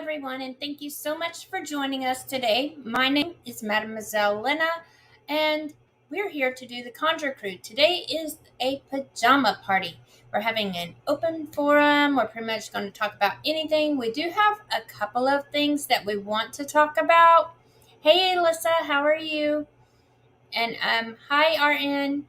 everyone, and thank you so much for joining us today. My name is Mademoiselle Lynna, and we're here to do the Conjure Crew. Today is a pajama party. We're having an open forum. We're pretty much going to talk about anything. We do have a couple of things that we want to talk about. Hey, Alyssa, how are you? And hi, RN.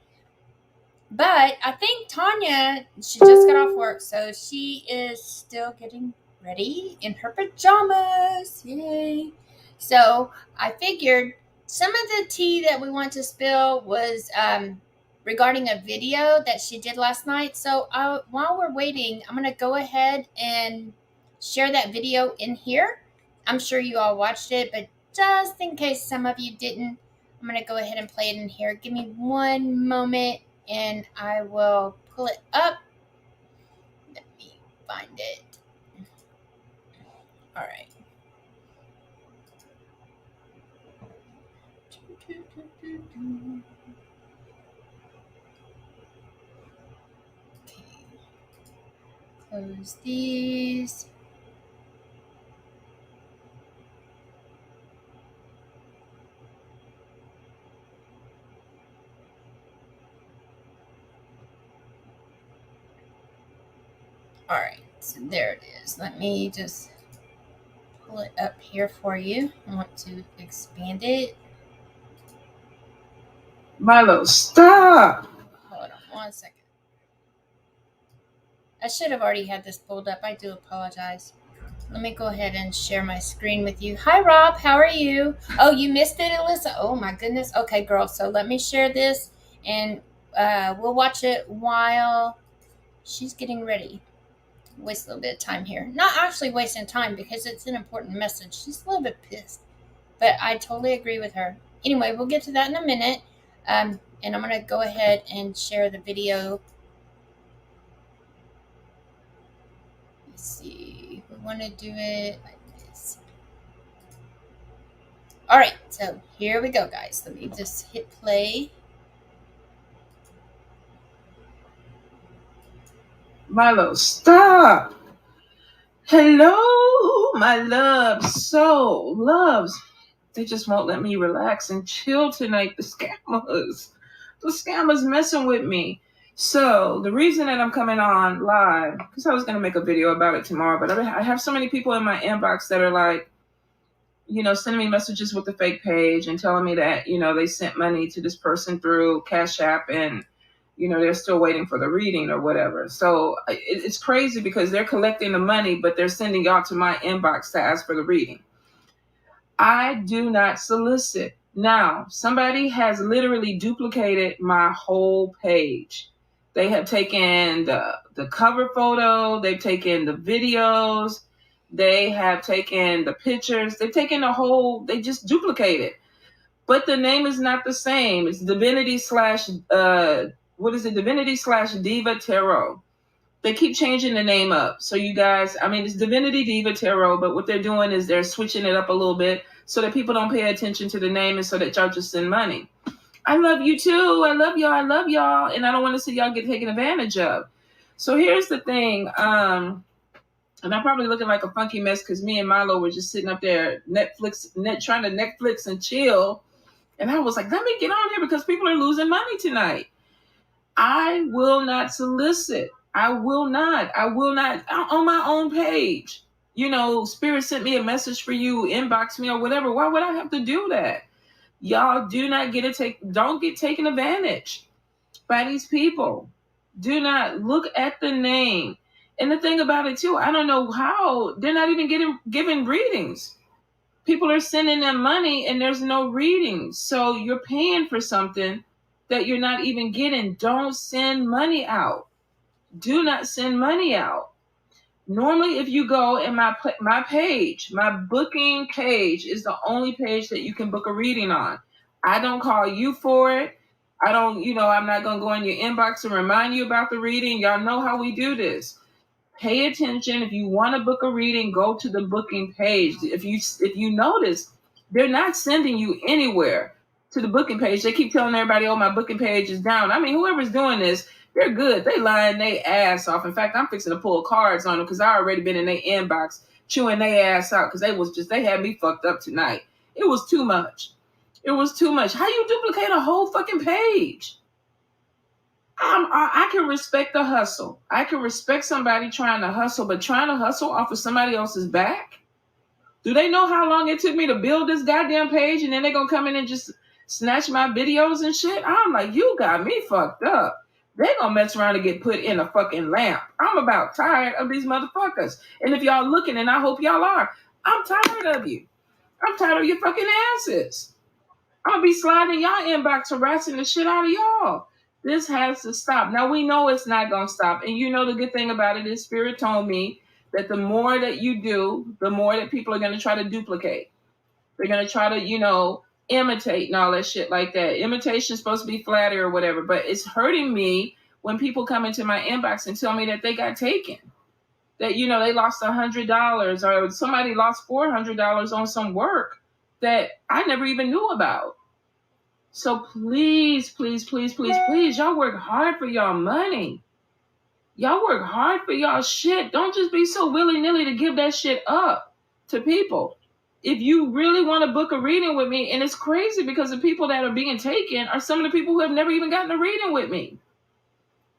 But I think Tonya, she just got off work, so she is still getting ready in her pajamas. Yay. So I figured some of the tea that we want to spill was regarding a video that she did last night. So while we're waiting, I'm going to go ahead and share that video in here. I'm sure you all watched it, but just in case some of you didn't, I'm going to go ahead and play it in here. Give me one moment and I will pull it up. Let me find it. All right. Okay. Close these. All right, so there it is. Let me just pull it up here for you. I want to expand it. Milo, stop! Hold on one second. I should have already had this pulled up. I do apologize. Let me go ahead and share my screen with you. Hi, Rob. How are you? Oh, you missed it, Alyssa? Oh, my goodness. Okay, girl. So let me share this, and we'll watch it while she's getting ready. Waste a little bit of time here. Not actually wasting time because it's an important message. She's a little bit pissed, but I totally agree with her. Anyway, we'll get to that in a minute. And I'm going to go ahead and share the video. Let's see. We want to do it like this. All right, so here we go, guys. Let me just hit play. Milo, stop! Hello, my loves, soul loves. They just won't let me relax and chill tonight. The scammers messing with me. So the reason that I'm coming on live, because I was going to make a video about it tomorrow, but I have so many people in my inbox that are like, sending me messages with the fake page and telling me that, they sent money to this person through CashApp and, they're still waiting for the reading or whatever. So it's crazy because they're collecting the money, but they're sending y'all to my inbox to ask for the reading. I do not solicit. Now, somebody has literally duplicated my whole page. They have taken the cover photo. They've taken the videos. They have taken the pictures. They've taken they just duplicated. But the name is not the same. It's Divinity / Diva Tarot. They keep changing the name up. So you guys, it's Divinity Diva Tarot, but what they're doing is they're switching it up a little bit so that people don't pay attention to the name and so that y'all just send money. I love you too. I love y'all. And I don't want to see y'all get taken advantage of. So here's the thing. And I'm probably looking like a funky mess because me and Milo were just sitting up there trying to Netflix and chill. And I was like, let me get on here because people are losing money tonight. I will not solicit. I will not on my own page. Spirit sent me a message for you, inbox me or whatever. Why would I have to do that? Y'all do not don't get taken advantage by these people. Do not look at the name. And the thing about it too, I don't know how they're not even giving readings. People are sending them money and there's no readings. So you're paying for something that you're not even getting. Don't send money out. Do not send money out. Normally, if you go in my page, my booking page is the only page that you can book a reading on. I don't call you for it. I'm not going to go in your inbox and remind you about the reading. Y'all know how we do this. Pay attention. If you want to book a reading, go to the booking page. If you notice, they're not sending you anywhere to the booking page. They keep telling everybody, oh, my booking page is down. Whoever's doing this, they're good. They lying their ass off. In fact, I'm fixing to pull cards on them because I already been in their inbox chewing their ass out because they had me fucked up tonight. It was too much. It was too much. How you duplicate a whole fucking page? I can respect the hustle. I can respect somebody trying to hustle, but trying to hustle off of somebody else's back? Do they know how long it took me to build this goddamn page, and then they're gonna come in and just snatch my videos and shit? I'm like, you got me fucked up. They're gonna mess around and get put in a fucking lamp. I'm about tired of these motherfuckers. And if y'all looking, and I hope y'all are, I'm tired of you. I'm tired of your fucking asses. I'm gonna be sliding y'all inbox, harassing the shit out of y'all. This has to stop. Now we know it's not gonna stop. And you know the good thing about it is Spirit told me that the more that you do, the more that people are gonna try to duplicate. They're gonna try to, imitate and all that shit like that. Imitation is supposed to be flattery or whatever, but it's hurting me when people come into my inbox and tell me that they got taken. That, they lost $100 or somebody lost $400 on some work that I never even knew about. So please, please, please, please, please, y'all work hard for y'all money. Y'all work hard for y'all shit. Don't just be so willy-nilly to give that shit up to people. If you really want to book a reading with me, and it's crazy because the people that are being taken are some of the people who have never even gotten a reading with me.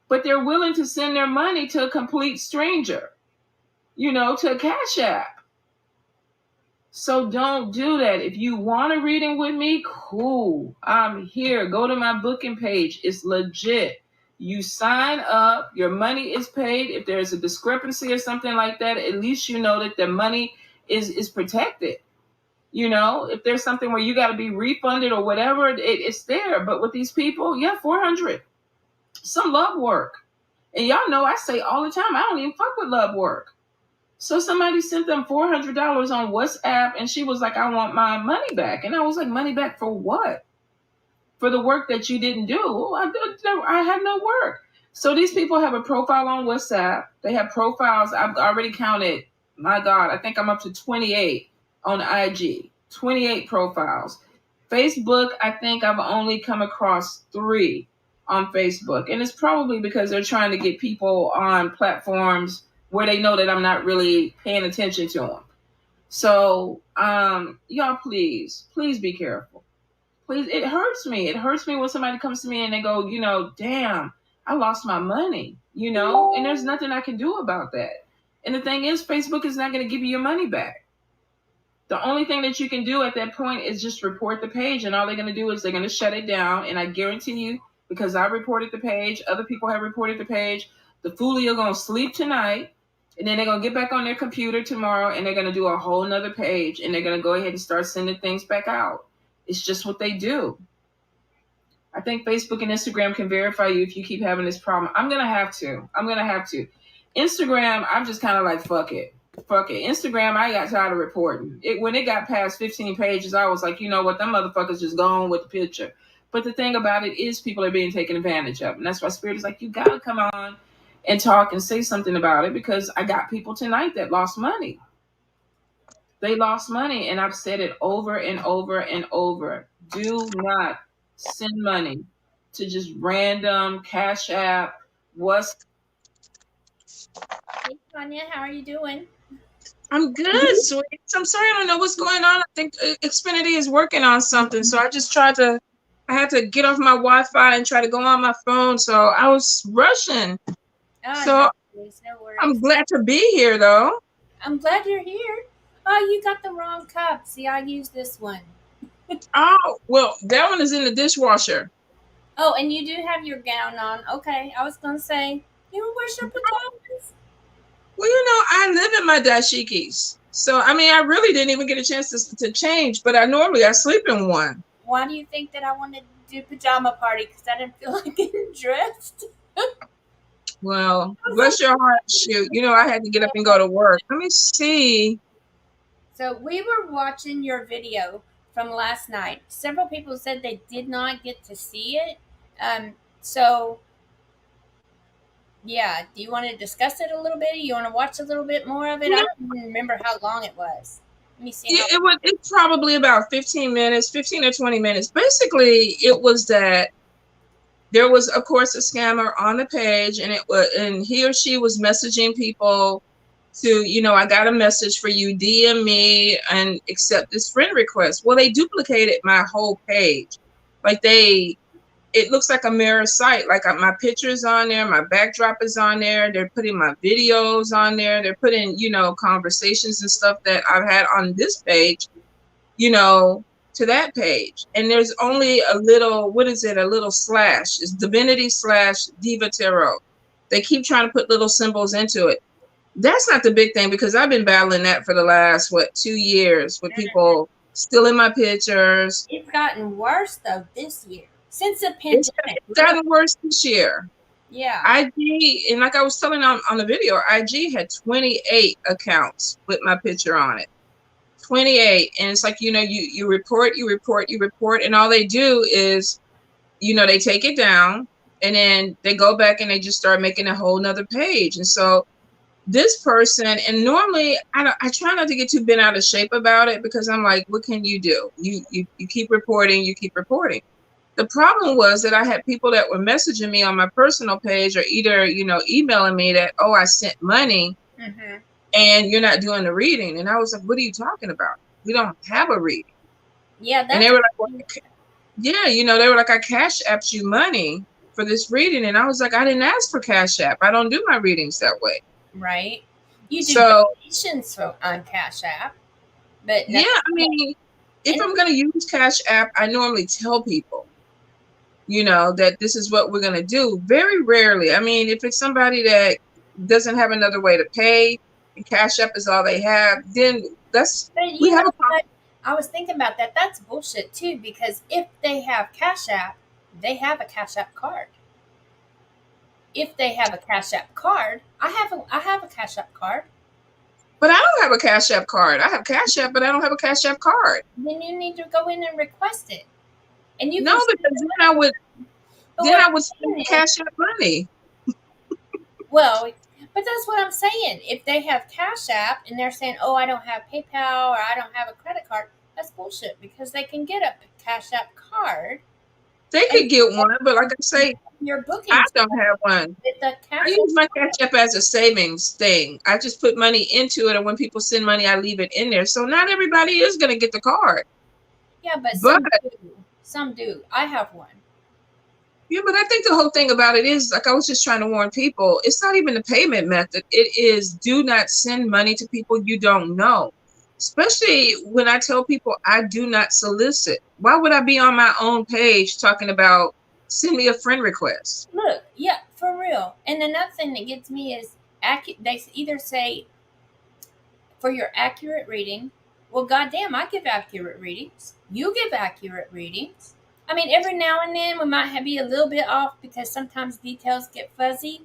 But they're willing to send their money to a complete stranger, to a Cash App. So don't do that. If you want a reading with me, cool. I'm here. Go to my booking page. It's legit. You sign up. Your money is paid. If there's a discrepancy or something like that, at least you know that the money is protected. If there's something where you got to be refunded or whatever, it's there. But with these people, yeah, $400. Some love work. And y'all know I say all the time, I don't even fuck with love work. So somebody sent them $400 on WhatsApp, and she was like, I want my money back. And I was like, money back for what? For the work that you didn't do. I had no work. So these people have a profile on WhatsApp. They have profiles. I've already counted, my God, I think I'm up to 28 on IG. 28 profiles. Facebook, I think I've only come across 3 on Facebook. And it's probably because they're trying to get people on platforms where they know that I'm not really paying attention to them. So, y'all, please be careful. Please, it hurts me. It hurts me when somebody comes to me and they go, damn, I lost my money, and there's nothing I can do about that. And the thing is, Facebook is not going to give you your money back. The only thing that you can do at that point is just report the page, and all they're going to do is they're going to shut it down. And I guarantee you, because I reported the page, other people have reported the page, the foolie are going to sleep tonight, and then they're going to get back on their computer tomorrow, and they're going to do a whole nother page, and they're going to go ahead and start sending things back out. It's just what they do. I think Facebook and Instagram can verify you if you keep having this problem. I'm going to have to. Instagram, I'm just kind of like, fuck it. Instagram, I got tired of reporting. When it got past 15 pages, I was like, you know what? Them motherfuckers just gone with the picture. But the thing about it is people are being taken advantage of. And that's why Spirit is like, you got to come on and talk and say something about it, because I got people tonight that lost money. They lost money, and I've said it over and over and over. Do not send money to just random Cash App. Hey, Tonya, how are you doing? I'm good, sweet. I'm sorry, I don't know what's going on. I think Xfinity is working on something, so I had to get off my Wi-Fi and try to go on my phone, so I was rushing. No worries. I'm glad to be here, though. I'm glad you're here. Oh, you got the wrong cup. See, I use this one. Oh, well, that one is in the dishwasher. Oh, and you do have your gown on. Okay, I was going to say, you wear your pajamas? Well, I live in my dashikis. So, I really didn't even get a chance to change, but I sleep in one. Why do you think that I wanted to do pajama party? Because I didn't feel like getting dressed. Well, bless your heart, shoot. I had to get up and go to work. Let me see. So we were watching your video from last night. Several people said they did not get to see it. So, yeah, do you want to discuss it a little bit? You want to watch a little bit more of it? Yeah. I don't even remember how long it was. Let me see. Yeah, it's probably about 15 or 20 minutes. Basically, it was that there was, of course, a scammer on the page, and he or she was messaging people to, I got a message for you, DM me and accept this friend request. Well, they duplicated my whole page. Like it looks like a mirror site. Like my pictures on there, my backdrop is on there. They're putting my videos on there. They're putting, conversations and stuff that I've had on this page, to that page. And there's only a little, what is it? A little slash. It's Divinity/Diva Tarot. They keep trying to put little symbols into it. That's not the big thing, because I've been battling that for the last, 2 years with people stealing my pictures. It's gotten worse though this year since the pandemic. It's gotten worse this year. Yeah. IG, and like I was telling on the video, IG had 28 accounts with my picture on it. 28. And it's like, you report, and all they do is, they take it down and then they go back and they just start making a whole nother page. And so this person, and normally I try not to get too bent out of shape about it, because I'm like, what can you do? You keep reporting, The problem was that I had people that were messaging me on my personal page, or either, emailing me that, oh, I sent money, and you're not doing the reading. And I was like, what are you talking about? We don't have a reading. Yeah. And they were like, well, yeah, they were like, I cash apped you money for this reading. And I was like, I didn't ask for cash app. I don't do my readings that way. Right. You do donations on Cash App. But yeah, I mean, if I'm going to use Cash App, I normally tell people, that this is what we're going to do. Very rarely. I mean, if it's somebody that doesn't have another way to pay and Cash App is all they have, then we have a problem. I was thinking about that. That's bullshit too, because if they have Cash App, they have a Cash App card. If they have a Cash App card, I have a Cash App card. But I don't have a Cash App card. I have Cash App, but I don't have a Cash App card. Then you need to go in and request it. And you because then I would spend Cash App money. Well, but that's what I'm saying. If they have Cash App and they're saying, "Oh, I don't have PayPal or I don't have a credit card," that's bullshit, because they can get a Cash App card. They could get one, but like I say, your booking. I don't have one. I use my Cash App as a savings thing. I just put money into it, and when people send money, I leave it in there. So not everybody is going to get the card. Yeah, but some do. I have one. Yeah, but I think the whole thing about it is, like I was just trying to warn people, it's not even the payment method. It is, do not send money to people you don't know. Especially when I tell people I do not solicit. Why would I be on my own page talking about send me a friend request? Look, yeah, for real. And another thing that gets me is they either say for your accurate reading. Well, goddamn, I give accurate readings. You give accurate readings. I mean, every now and then we might be a little bit off because sometimes details get fuzzy,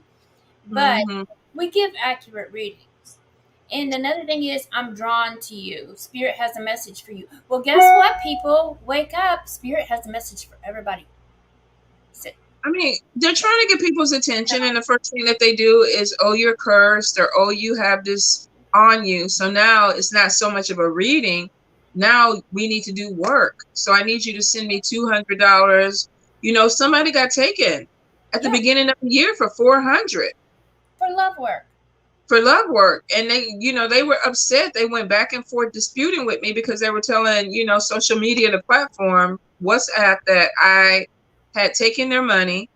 but we give accurate readings. And another thing is, I'm drawn to you. Spirit has a message for you. Well, guess what, people? Wake up. Spirit has a message for everybody. I mean, they're trying to get people's attention, and the first thing that they do is, oh, you're cursed, or oh, you have this on you. So now it's not so much of a reading. Now we need to do work. So I need you to send me $200. Somebody got taken at the beginning of the year for $400 for love work. And they were upset. They went back and forth disputing with me because they were telling, social media, the platform, WhatsApp, that I had taken their money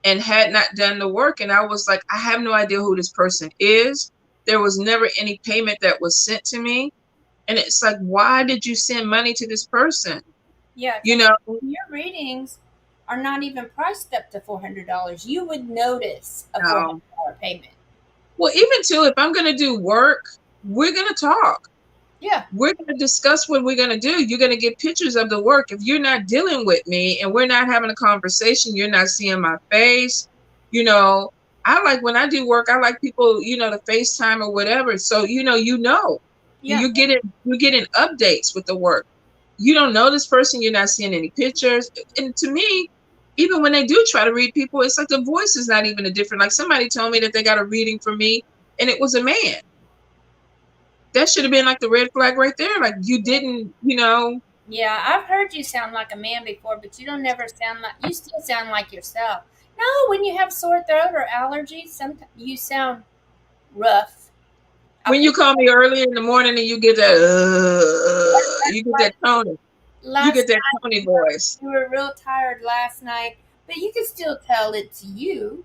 and had not done the work. And I was like, I have no idea who this person is. There was never any payment that was sent to me. And it's like, why did you send money to this person? Yeah. Your readings are not even priced up to $400. You would notice a $400 payment. Well, even too, if I'm going to do work, we're going to talk. Yeah. We're going to discuss what we're going to do. You're going to get pictures of the work. If you're not dealing with me and we're not having a conversation, you're not seeing my face. I like when I do work, I like people, to FaceTime or whatever. So, yeah. You're getting updates with the work. You don't know this person. You're not seeing any pictures. And to me, even when they do try to read people, it's like the voice is not even a different. Like somebody told me that they got a reading from me and it was a man. That should have been like the red flag right there. Like you didn't, Yeah, I've heard you sound like a man before, but you don't never sound like, you still sound like yourself. No, when you have sore throat or allergies, sometimes you sound rough. When you call me early in the morning and you get that Tony, you Last get that night Tony voice. you were real tired last night, but you can still tell it's you.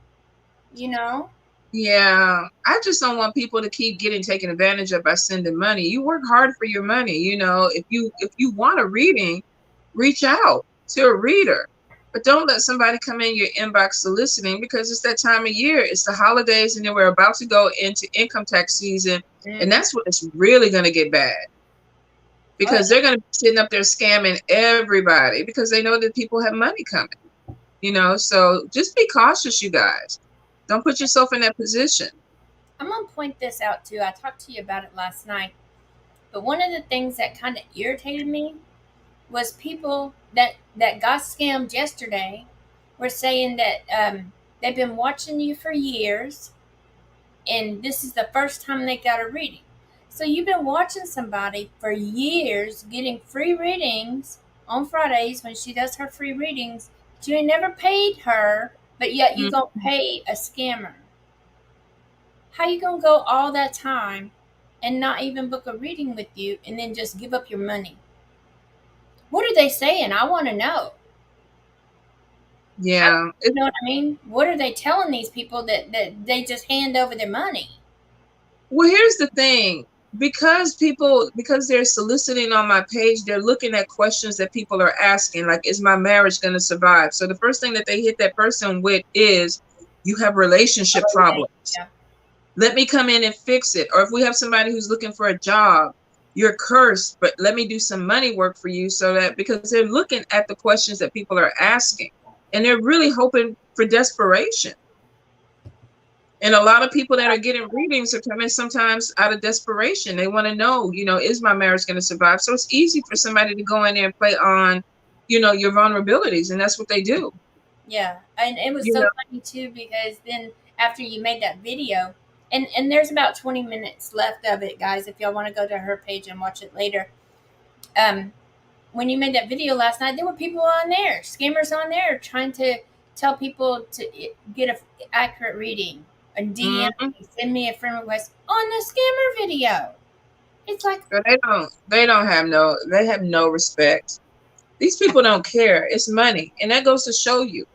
You know. Yeah, I just don't want people to keep getting taken advantage of by sending money. You work hard for your money. If you want a reading, reach out to a reader. But don't let somebody come in your inbox soliciting, because it's that time of year. It's the holidays, and then we're about to go into income tax season, and that's when it's really going to get bad, because they're going to be sitting up there scamming everybody because they know that people have money coming. So just be cautious, you guys. Don't put yourself in that position. I'm gonna point this out too. I talked to you about it last night, but one of the things that kind of irritated me was people that got scammed yesterday were saying that they've been watching you for years, and this is the first time they got a reading. So you've been watching somebody for years, getting free readings on Fridays when she does her free readings. But you ain't never paid her, but yet you gonna pay a scammer. How you gonna go all that time and not even book a reading with you and then just give up your money? What are they saying? I want to know. Yeah. You know what I mean? What are they telling these people that they just hand over their money? Well, here's the thing. Because they're soliciting on my page, they're looking at questions that people are asking, like, is my marriage going to survive? So the first thing that they hit that person with is, you have relationship problems. Yeah. Let me come in and fix it. Or if we have somebody who's looking for a job, you're cursed, but let me do some money work for you, because they're looking at the questions that people are asking, and they're really hoping for desperation. And a lot of people that are getting readings are coming sometimes out of desperation. They want to know, is my marriage going to survive? So it's easy for somebody to go in there and play on, your vulnerabilities. And that's what they do. Yeah. And it was so funny too, because then after you made that video, and there's about 20 minutes left of it, guys, if y'all want to go to her page and watch it later. When you made that video last night, there were people on there, scammers on there, trying to tell people to get an accurate reading. A DM, send me a friend request on the scammer video. It's like they have no respect. These people don't care. It's money, and that goes to show you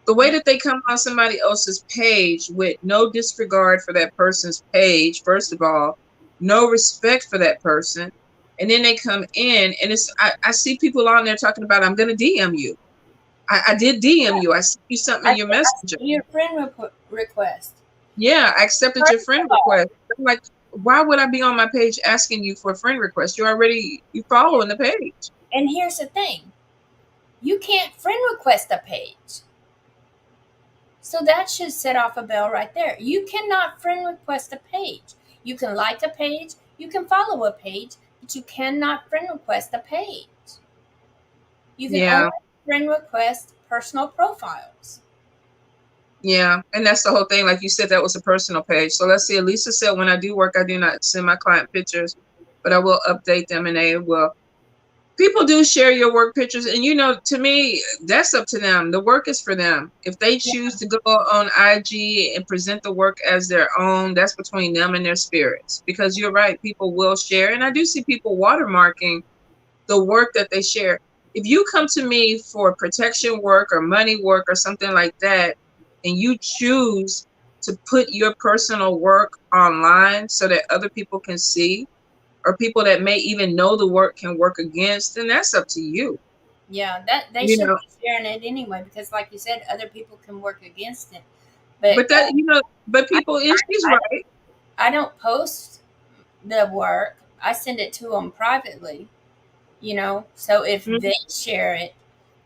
the way that they come on somebody else's page with no disregard for that person's page. First of all, no respect for that person, and then they come in, and I see people on there talking about, I'm going to DM you. I did DM you. I sent you something in your messenger. Your friend request. Yeah, I accepted your friend request. I'm like, why would I be on my page asking you for a friend request? You following the page. And here's the thing. You can't friend request a page. So that should set off a bell right there. You cannot friend request a page. You can like a page, you can follow a page, but you cannot friend request a page. You can only friend request personal profiles. Yeah, and that's the whole thing. Like you said, that was a personal page. So let's see. Elisa said, when I do work, I do not send my client pictures, but I will update them, and they will. People do share your work pictures, and to me, that's up to them. The work is for them. If they choose to go on IG and present the work as their own, that's between them and their spirits. Because you're right, people will share, and I do see people watermarking the work that they share. If you come to me for protection work or money work or something like that, and you choose to put your personal work online so that other people can see, or people that may even know the work can work against, then that's up to you. Yeah, that they should be sharing it anyway, because like you said, other people can work against it. But people, she's right. I don't post the work. I send it to them privately. So if they share it,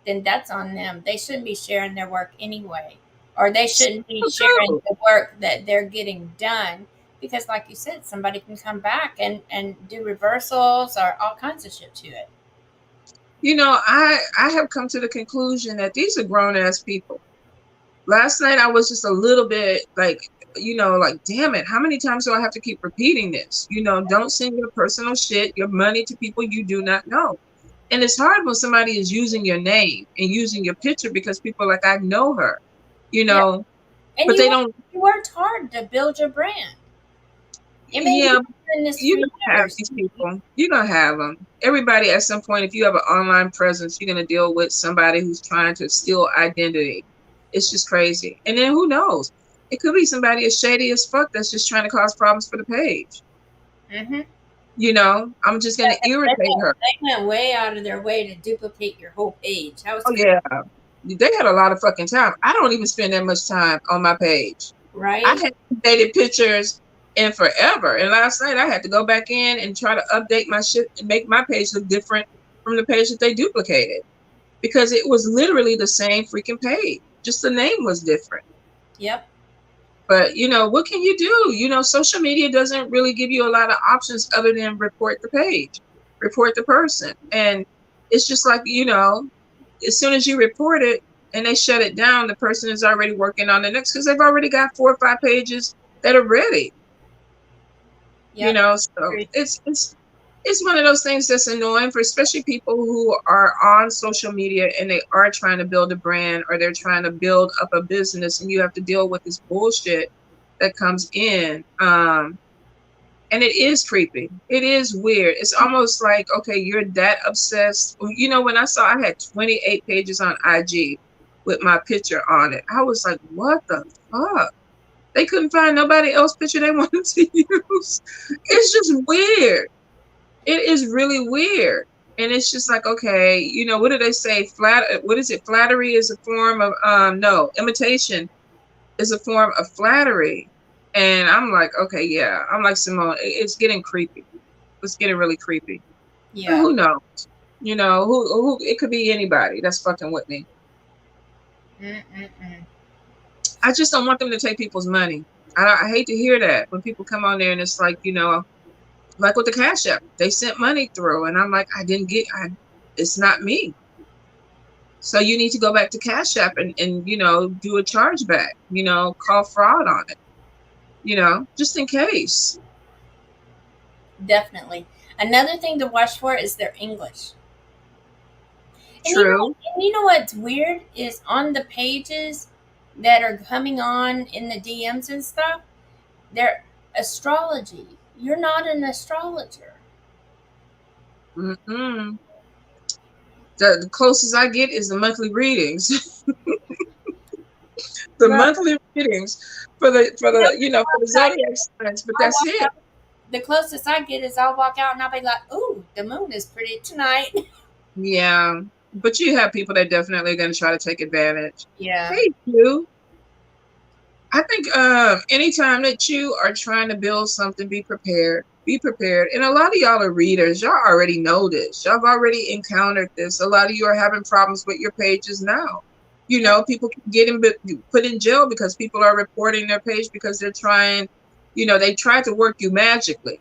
then that's on them. They shouldn't be sharing their work anyway, or they shouldn't be sharing the work that they're getting done, because like you said, somebody can come back and do reversals or all kinds of shit to it. I have come to the conclusion that these are grown-ass people. Last night I was just a little bit like, damn it, how many times do I have to keep repeating this? Don't send your personal shit, your money, to people you do not know. And it's hard when somebody is using your name and using your picture, because people are like, I know her, And but they don't. You worked hard to build your brand. I mean, Yeah, you've been doing this you're for gonna have years. these people. You're gonna have them. Everybody at some point, if you have an online presence, you're gonna deal with somebody who's trying to steal identity. It's just crazy. And then who knows? It could be somebody as shady as fuck that's just trying to cause problems for the page. Mm-hmm. You know, I'm just gonna irritate her. They went way out of their way to duplicate your whole page. That was Oh crazy. yeah, they had a lot of fucking time. I don't even spend that much time on my page. I Right? hadn't updated pictures in forever. And last night I had to go back in and try to update my shit and make my page look different from the page that they duplicated. Because it was literally the same freaking page. Just the name was different. Yep. But you know, what can you do? You know, social media doesn't really give you a lot of options other than report the page, report the person. And it's just like, you know, as soon as you report it and they shut it down, the person is already working on the next because they've already got 4 or 5 pages that are ready. Yep. You know, so it's one of those things that's annoying for especially people who are on social media and they are trying to build a brand or they're trying to build up a business and you have to deal with this bullshit that comes in. And it is creepy. It is weird. It's almost like, okay, you're that obsessed. You know, when I saw I had 28 pages on IG with my picture on it, I was like, what the fuck? They couldn't find nobody else's picture they wanted to use. It's just weird. It is really weird. And it's just like, okay, you know, what do they say? What is it? Flattery is a form of, no, imitation is a form of flattery. And I'm like, okay, yeah. I'm like, Simone, it's getting creepy. It's getting really creepy. Yeah. But who knows? You know, who it could be anybody that's fucking with me. Mm-mm-mm. I just don't want them to take people's money. I hate to hear that when people come on there and it's like, you know, like with the CashApp, they sent money through, and I'm like, it's not me. So you need to go back to CashApp and you know, do a chargeback, you know, call fraud on it, you know, just in case. Definitely. Another thing to watch for is their English. And True. you know what's weird is on the pages that are coming on in the DMs and stuff, they're astrology. You're not an astrologer. Mm-mm. The closest I get is the monthly readings. The Girl, monthly readings for the you know, for the zodiac signs, but that's it. the closest I get is I'll walk out and I'll be like, "Ooh, the moon is pretty tonight." Yeah. But you have people that definitely are going to try to take advantage. Yeah. Hey, you. I think anytime that you are trying to build something, be prepared. Be prepared. And a lot of y'all are readers. Y'all already know this. Y'all have already encountered this. A lot of you are having problems with your pages now. You know, people can get put in jail because people are reporting their page because they're trying, you know, they try to work you magically.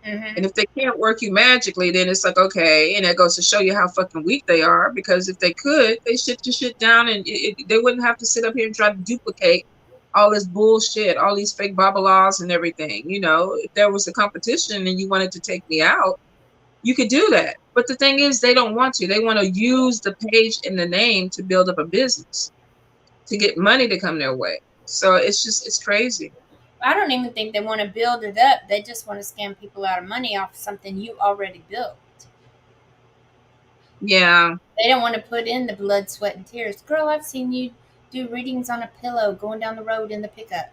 Mm-hmm. And if they can't work you magically, then it's like, okay. And that goes to show you how fucking weak they are. Because if they could, they shut your shit down and they wouldn't have to sit up here and try to duplicate all this bullshit, all these fake babalas and everything. You know, if there was a competition and you wanted to take me out, you could do that. But the thing is, they don't want to. They want to use the page and the name to build up a business, to get money to come their way. So it's crazy. I don't even think they want to build it up. They just want to scam people out of money off something you already built. Yeah. They don't want to put in the blood, sweat, and tears. Girl, I've seen you do readings on a pillow going down the road in the pickup.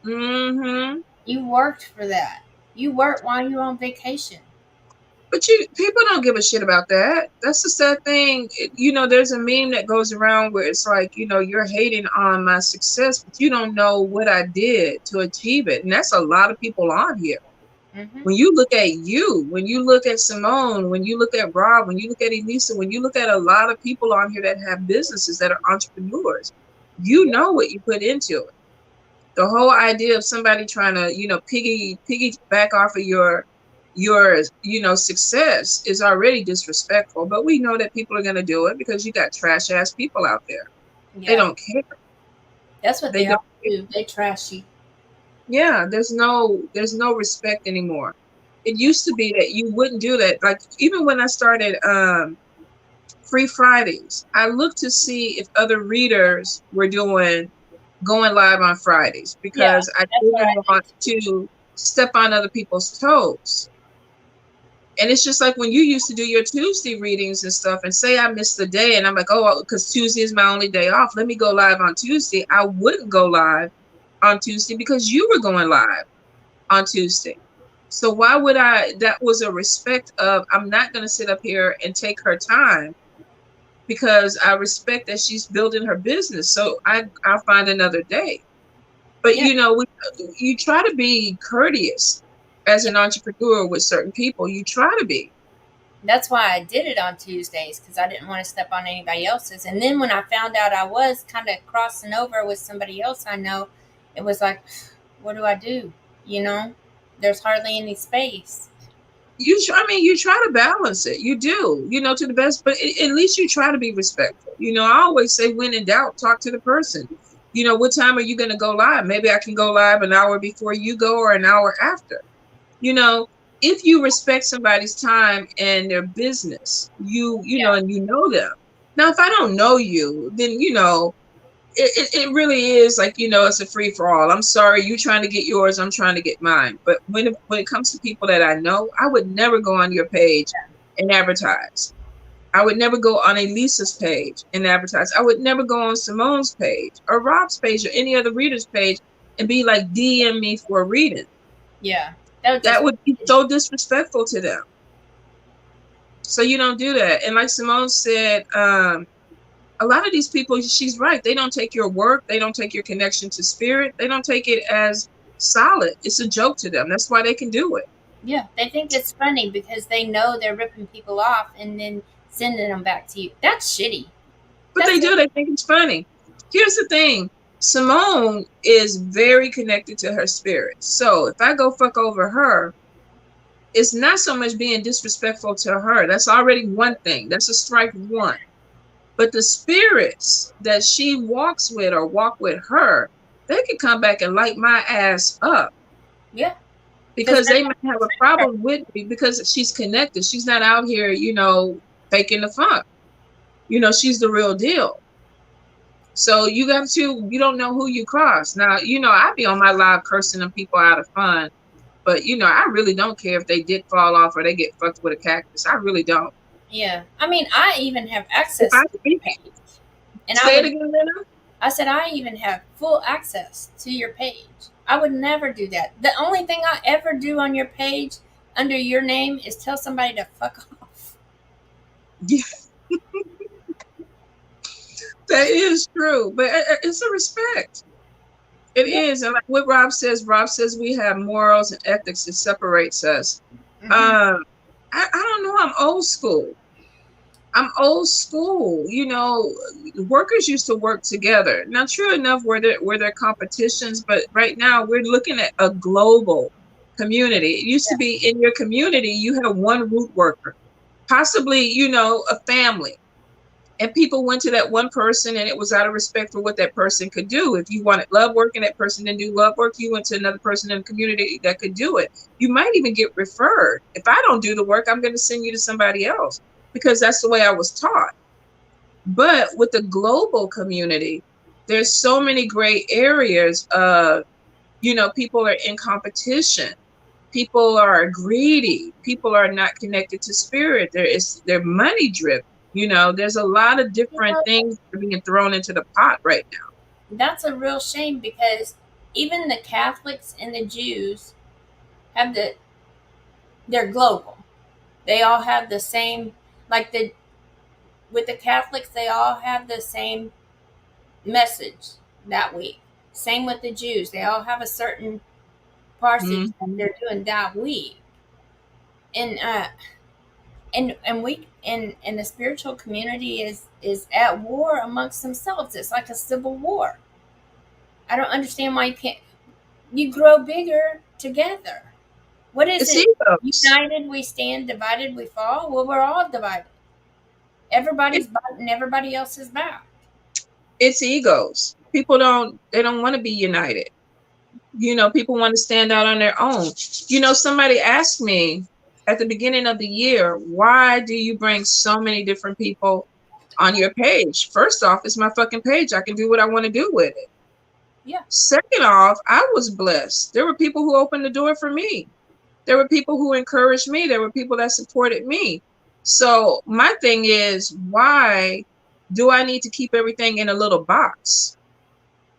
Mm-hmm. You worked for that. You worked while you were on vacation. But people don't give a shit about that. That's the sad thing. You know, there's a meme that goes around where it's like, you know, you're hating on my success, but you don't know what I did to achieve it. And that's a lot of people on here. Mm-hmm. When you look at you, when you look at Simone, when you look at Rob, when you look at Elisa, when you look at a lot of people on here that have businesses that are entrepreneurs, you know what you put into it. The whole idea of somebody trying to, you know, piggyback off of your you know, success is already disrespectful. But we know that people are going to do it because you got trash ass people out there. Yeah. They don't care. That's what they all do. They trash you. Yeah, there's no respect anymore. It used to be that you wouldn't do that. Like even when I started Free Fridays, I looked to see if other readers were going live on Fridays because I didn't want to step on other people's toes. And it's just like when you used to do your Tuesday readings and stuff, and say I missed the day, and I'm like, oh, because Tuesday is my only day off, let me go live on Tuesday. I wouldn't go live on Tuesday because you were going live on Tuesday. So why would I? That was a respect of, I'm not going to sit up here and take her time, because I respect that she's building her business. So I'll find another day. But Yeah. you try to be courteous as an entrepreneur with certain people. You try to be. That's why I did it on Tuesdays, because I didn't want to step on anybody else's. And then when I found out I was kind of crossing over with somebody else I know, it was like, what do I do? There's hardly any space. You try to balance it. You do, to the best, but at least you try to be respectful. I always say, when in doubt, talk to the person. What time are you going to go live? Maybe I can go live an hour before you go, or an hour after. If you respect somebody's time and their business, and you know them. Now, if I don't know you, then, it really is like, it's a free for all. I'm sorry, you trying to get yours, I'm trying to get mine. But when it comes to people that I know, I would never go on your page and advertise. I would never go on Elisa's page and advertise. I would never go on Simone's page or Rob's page or any other reader's page and be like, DM me for a reading. Yeah. That would be so disrespectful to them. So you don't do that. And like Simone said, a lot of these people, she's right, they don't take your work, they don't take your connection to spirit, they don't take it as solid. It's a joke to them. That's why they can do it. Yeah, they think it's funny because they know they're ripping people off and then sending them back to you. That's shitty. But they think it's funny. Here's the thing. Simone is very connected to her spirit. So if I go fuck over her, it's not so much being disrespectful to her. That's already one thing. That's a strike one. But the spirits that she walks with or walk with her, they can come back and light my ass up. Yeah. Because they might have a problem with me because she's connected. She's not out here, faking the funk. She's the real deal. So you don't know who you cross. Now, I be on my live cursing them people out of fun. But, I really don't care if they dick fall off or they get fucked with a cactus. I really don't. Yeah. I even have access to your page. And Say it again, Lynna? I said, I even have full access to your page. I would never do that. The only thing I ever do on your page under your name is tell somebody to fuck off. Yeah. That is true. But it's a respect. It is. And like what Rob says we have morals and ethics that separates us. Mm-hmm. I don't know. I'm old school. Workers used to work together. Now, true enough, were there competitions, but right now we're looking at a global community. It used to be in your community, you had one root worker, possibly, a family. And people went to that one person, and it was out of respect for what that person could do. If you wanted love work and that person didn't do love work, you went to another person in the community that could do it. You might even get referred. If I don't do the work, I'm going to send you to somebody else because that's the way I was taught. But with the global community, there's so many gray areas of, people are in competition. People are greedy. People are not connected to spirit. They're money driven. There's a lot of different things being thrown into the pot right now. That's a real shame because even the Catholics and the Jews they're global. They all have the same, with the Catholics, they all have the same message that week. Same with the Jews. They all have a certain parsonage that they're doing that week. And the spiritual community is at war amongst themselves. It's like a civil war. I don't understand why you grow bigger together. What is it? United we stand, divided we fall. Well, we're all divided. Everybody's biting everybody else's back. It's egos. People don't want to be united. People want to stand out on their own. Somebody asked me at the beginning of the year, why do you bring so many different people on your page? First off, it's my fucking page. I can do what I want to do with it. Yeah. Second off, I was blessed. There were people who opened the door for me. There were people who encouraged me. There were people that supported me. So my thing is, why do I need to keep everything in a little box?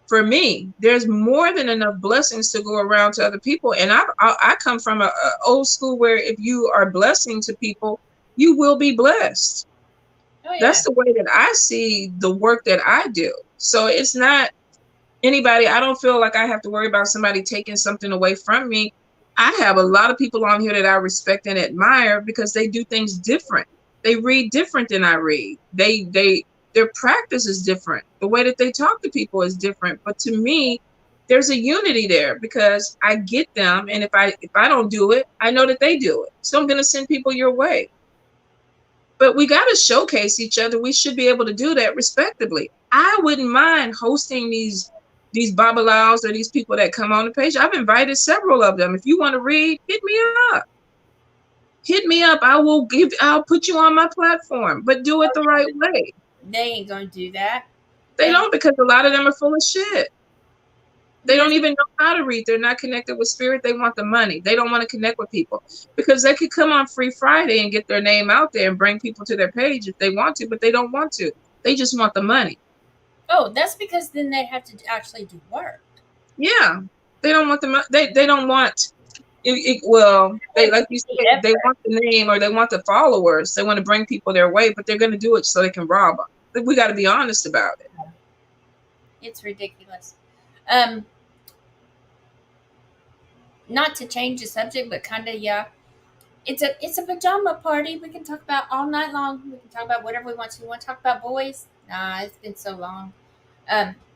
For me, there's more than enough blessings to go around to other people. And I come from a old school where if you are blessing to people, you will be blessed. Oh yeah. That's the way that I see the work that I do. So it's not anybody, I don't feel like I have to worry about somebody taking something away from me. I have a lot of people on here that I respect and admire because they do things different. They read different than I read. Their practice is different. The way that they talk to people is different. But to me, there's a unity there because I get them, and if I don't do it, I know that they do it. So I'm going to send people your way. But we got to showcase each other. We should be able to do that respectively. I wouldn't mind hosting these babalaos or these people that come on the page. I've invited several of them. If you want to read, hit me up. Hit me up. I'll put you on my platform, but do it the right way. They ain't gonna do that. They don't, because a lot of them are full of shit. They don't even know how to read. They're not connected with spirit. They want the money. They don't want to connect with people because they could come on Free Friday and get their name out there and bring people to their page if they want to, but they don't want to. They just want the money. Oh, that's because then they have to actually do work. Yeah. They don't want the money. They don't want well, they, like you said, they want the name or they want the followers. They want to bring people their way, but they're going to do it so they can rob them. We got to be honest about it. It's ridiculous. Not to change the subject, but kind of, yeah. It's a pajama party. We can talk about all night long. We can talk about whatever we want to. We want to talk about boys? Nah, it's been so long.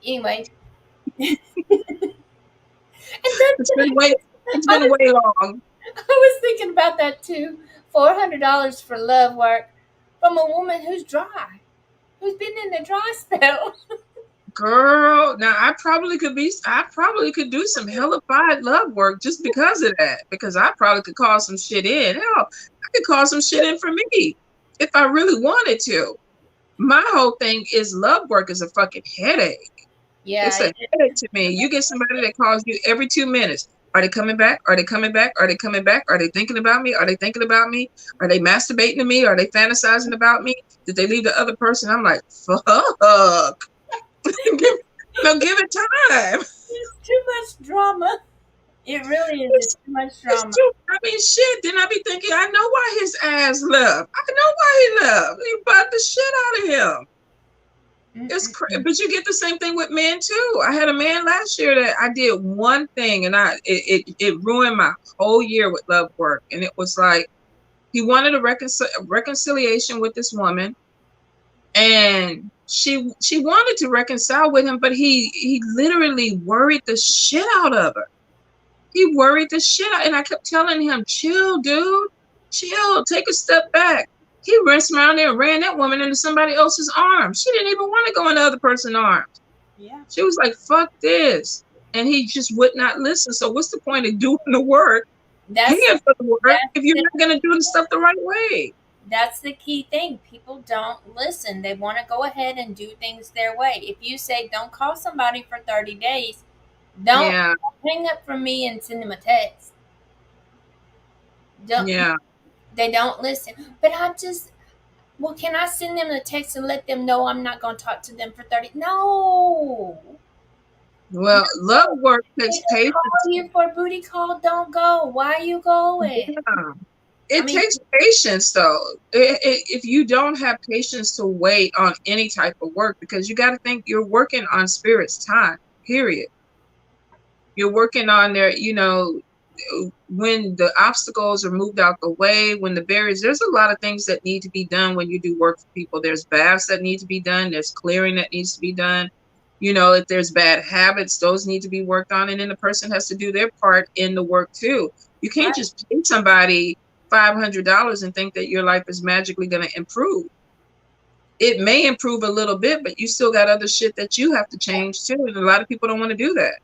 Anyway. It's been way long. I was thinking about that too. $400 for love work from a woman who's dry, who's been in a dry spell. Girl, now I probably could do some hellified love work just because of that. Because I probably could call some shit in. Hell, I could call some shit in for me if I really wanted to. My whole thing is love work is a fucking headache. Yeah, it's a headache to me. You get somebody that calls you every 2 minutes. Are they coming back? Are they coming back? Are they coming back? Are they thinking about me? Are they thinking about me? Are they masturbating to me? Are they fantasizing about me? Did they leave the other person? I'm like, fuck. Give it time. It's too much drama. It really is. It's too much drama. Shit. Then I be thinking, I know why his ass left. I know why he left. He bought the shit out of him. It's crazy, but you get the same thing with men too. I had a man last year that I did one thing, and it ruined my whole year with love work. And it was like he wanted a reconciliation with this woman, and she wanted to reconcile with him, but he literally worried the shit out of her. He worried the shit out, and I kept telling him, "Chill, dude, chill. Take a step back." He ran around there and ran that woman into somebody else's arms. She didn't even want to go in the other person's arms. Yeah. She was like, fuck this. And he just would not listen. So what's the point of doing the work? Paying for the work if you're not going to do the stuff the right way. That's the key thing. People don't listen. They want to go ahead and do things their way. If you say, don't call somebody for 30 days, don't hang up from me and send them a text. They don't listen. But can I send them a text and let them know I'm not going to talk to them for 30? No. Well, love work takes patience. Call you for a booty call, don't go. Why are you going? Yeah. It takes patience, though. If you don't have patience to wait on any type of work, because you got to think you're working on spirit's time, period. You're working on their, when the obstacles are moved out the way, when the barriers, there's a lot of things that need to be done when you do work for people. There's baths that need to be done. There's clearing that needs to be done. If there's bad habits, those need to be worked on. And then the person has to do their part in the work too. You can't just pay somebody $500 and think that your life is magically going to improve. It may improve a little bit, but you still got other shit that you have to change too. And a lot of people don't want to do that.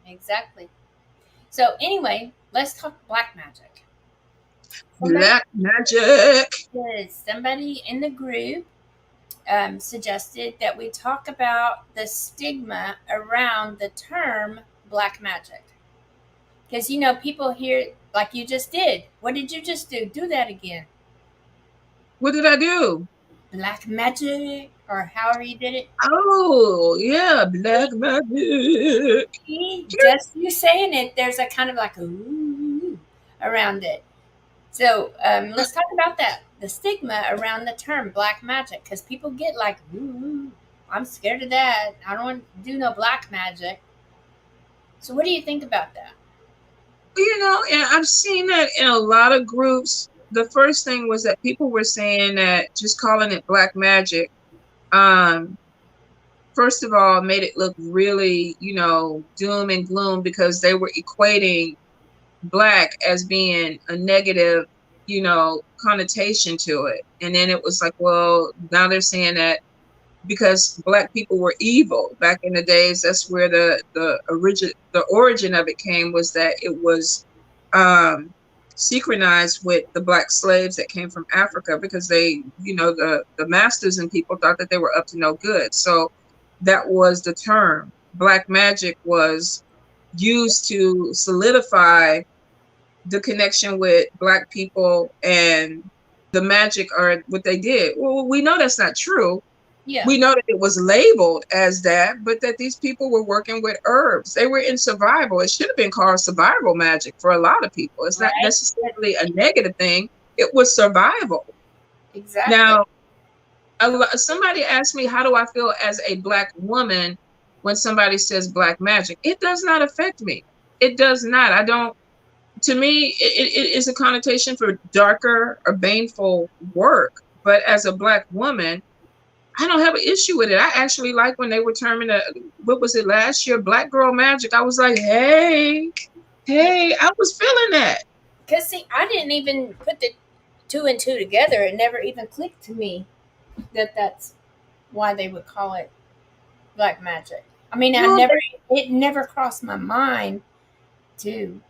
Exactly. So anyway, let's talk black magic. Black magic. Somebody in the group suggested that we talk about the stigma around the term black magic. Because, people hear, like you just did. What did you just do? Do that again. What did I do? Black magic, or however you did it. Oh, yeah, black magic. Just you saying it, there's a kind of like a ooh around it. So let's talk about that. The stigma around the term black magic, because people get like, ooh, I'm scared of that. I don't want to do no black magic. So what do you think about that? And I've seen that in a lot of groups. The first thing was that people were saying that just calling it black magic, first of all, made it look really, doom and gloom, because they were equating black as being a negative, connotation to it. And then it was like, well, now they're saying that because black people were evil back in the days, that's where the origin of it came, was that it was synchronized with the black slaves that came from Africa, because they, the masters and people thought that they were up to no good. So that was the term. Black magic was used to solidify the connection with black people and the magic, or what they did. Well, we know that's not true. Yeah. We know that it was labeled as that, but that these people were working with herbs. They were in survival. It should have been called survival magic for a lot of people. It's not necessarily a negative thing. It was survival. Exactly. Now, somebody asked me, how do I feel as a black woman when somebody says black magic? It does not affect me. It does not. I don't. To me, it is a connotation for darker or baneful work. But as a black woman, I don't have an issue with it. I actually like when they were terming what was it last year, Black Girl Magic. I was like, hey, I was feeling that. Because, see, I didn't even put the 2 and 2 together. It never even clicked to me that that's why they would call it black magic. I mean, it never crossed my mind to.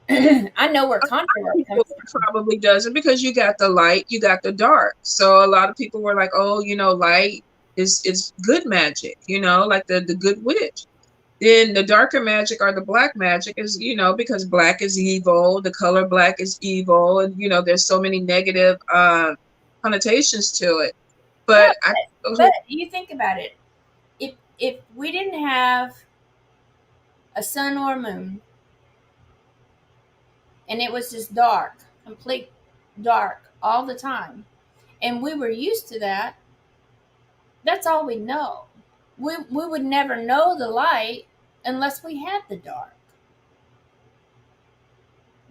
I know where Conjure comes from. Probably doesn't, because you got the light, you got the dark. So a lot of people were like, oh, light is good magic, like the good witch. Then the darker magic, or the black magic, is, because black is evil, the color black is evil, and there's so many negative connotations to it. But but you think about it. If we didn't have a sun or a moon, and it was just dark, complete dark all the time, and we were used to that, that's all we know. We would never know the light unless we had the dark.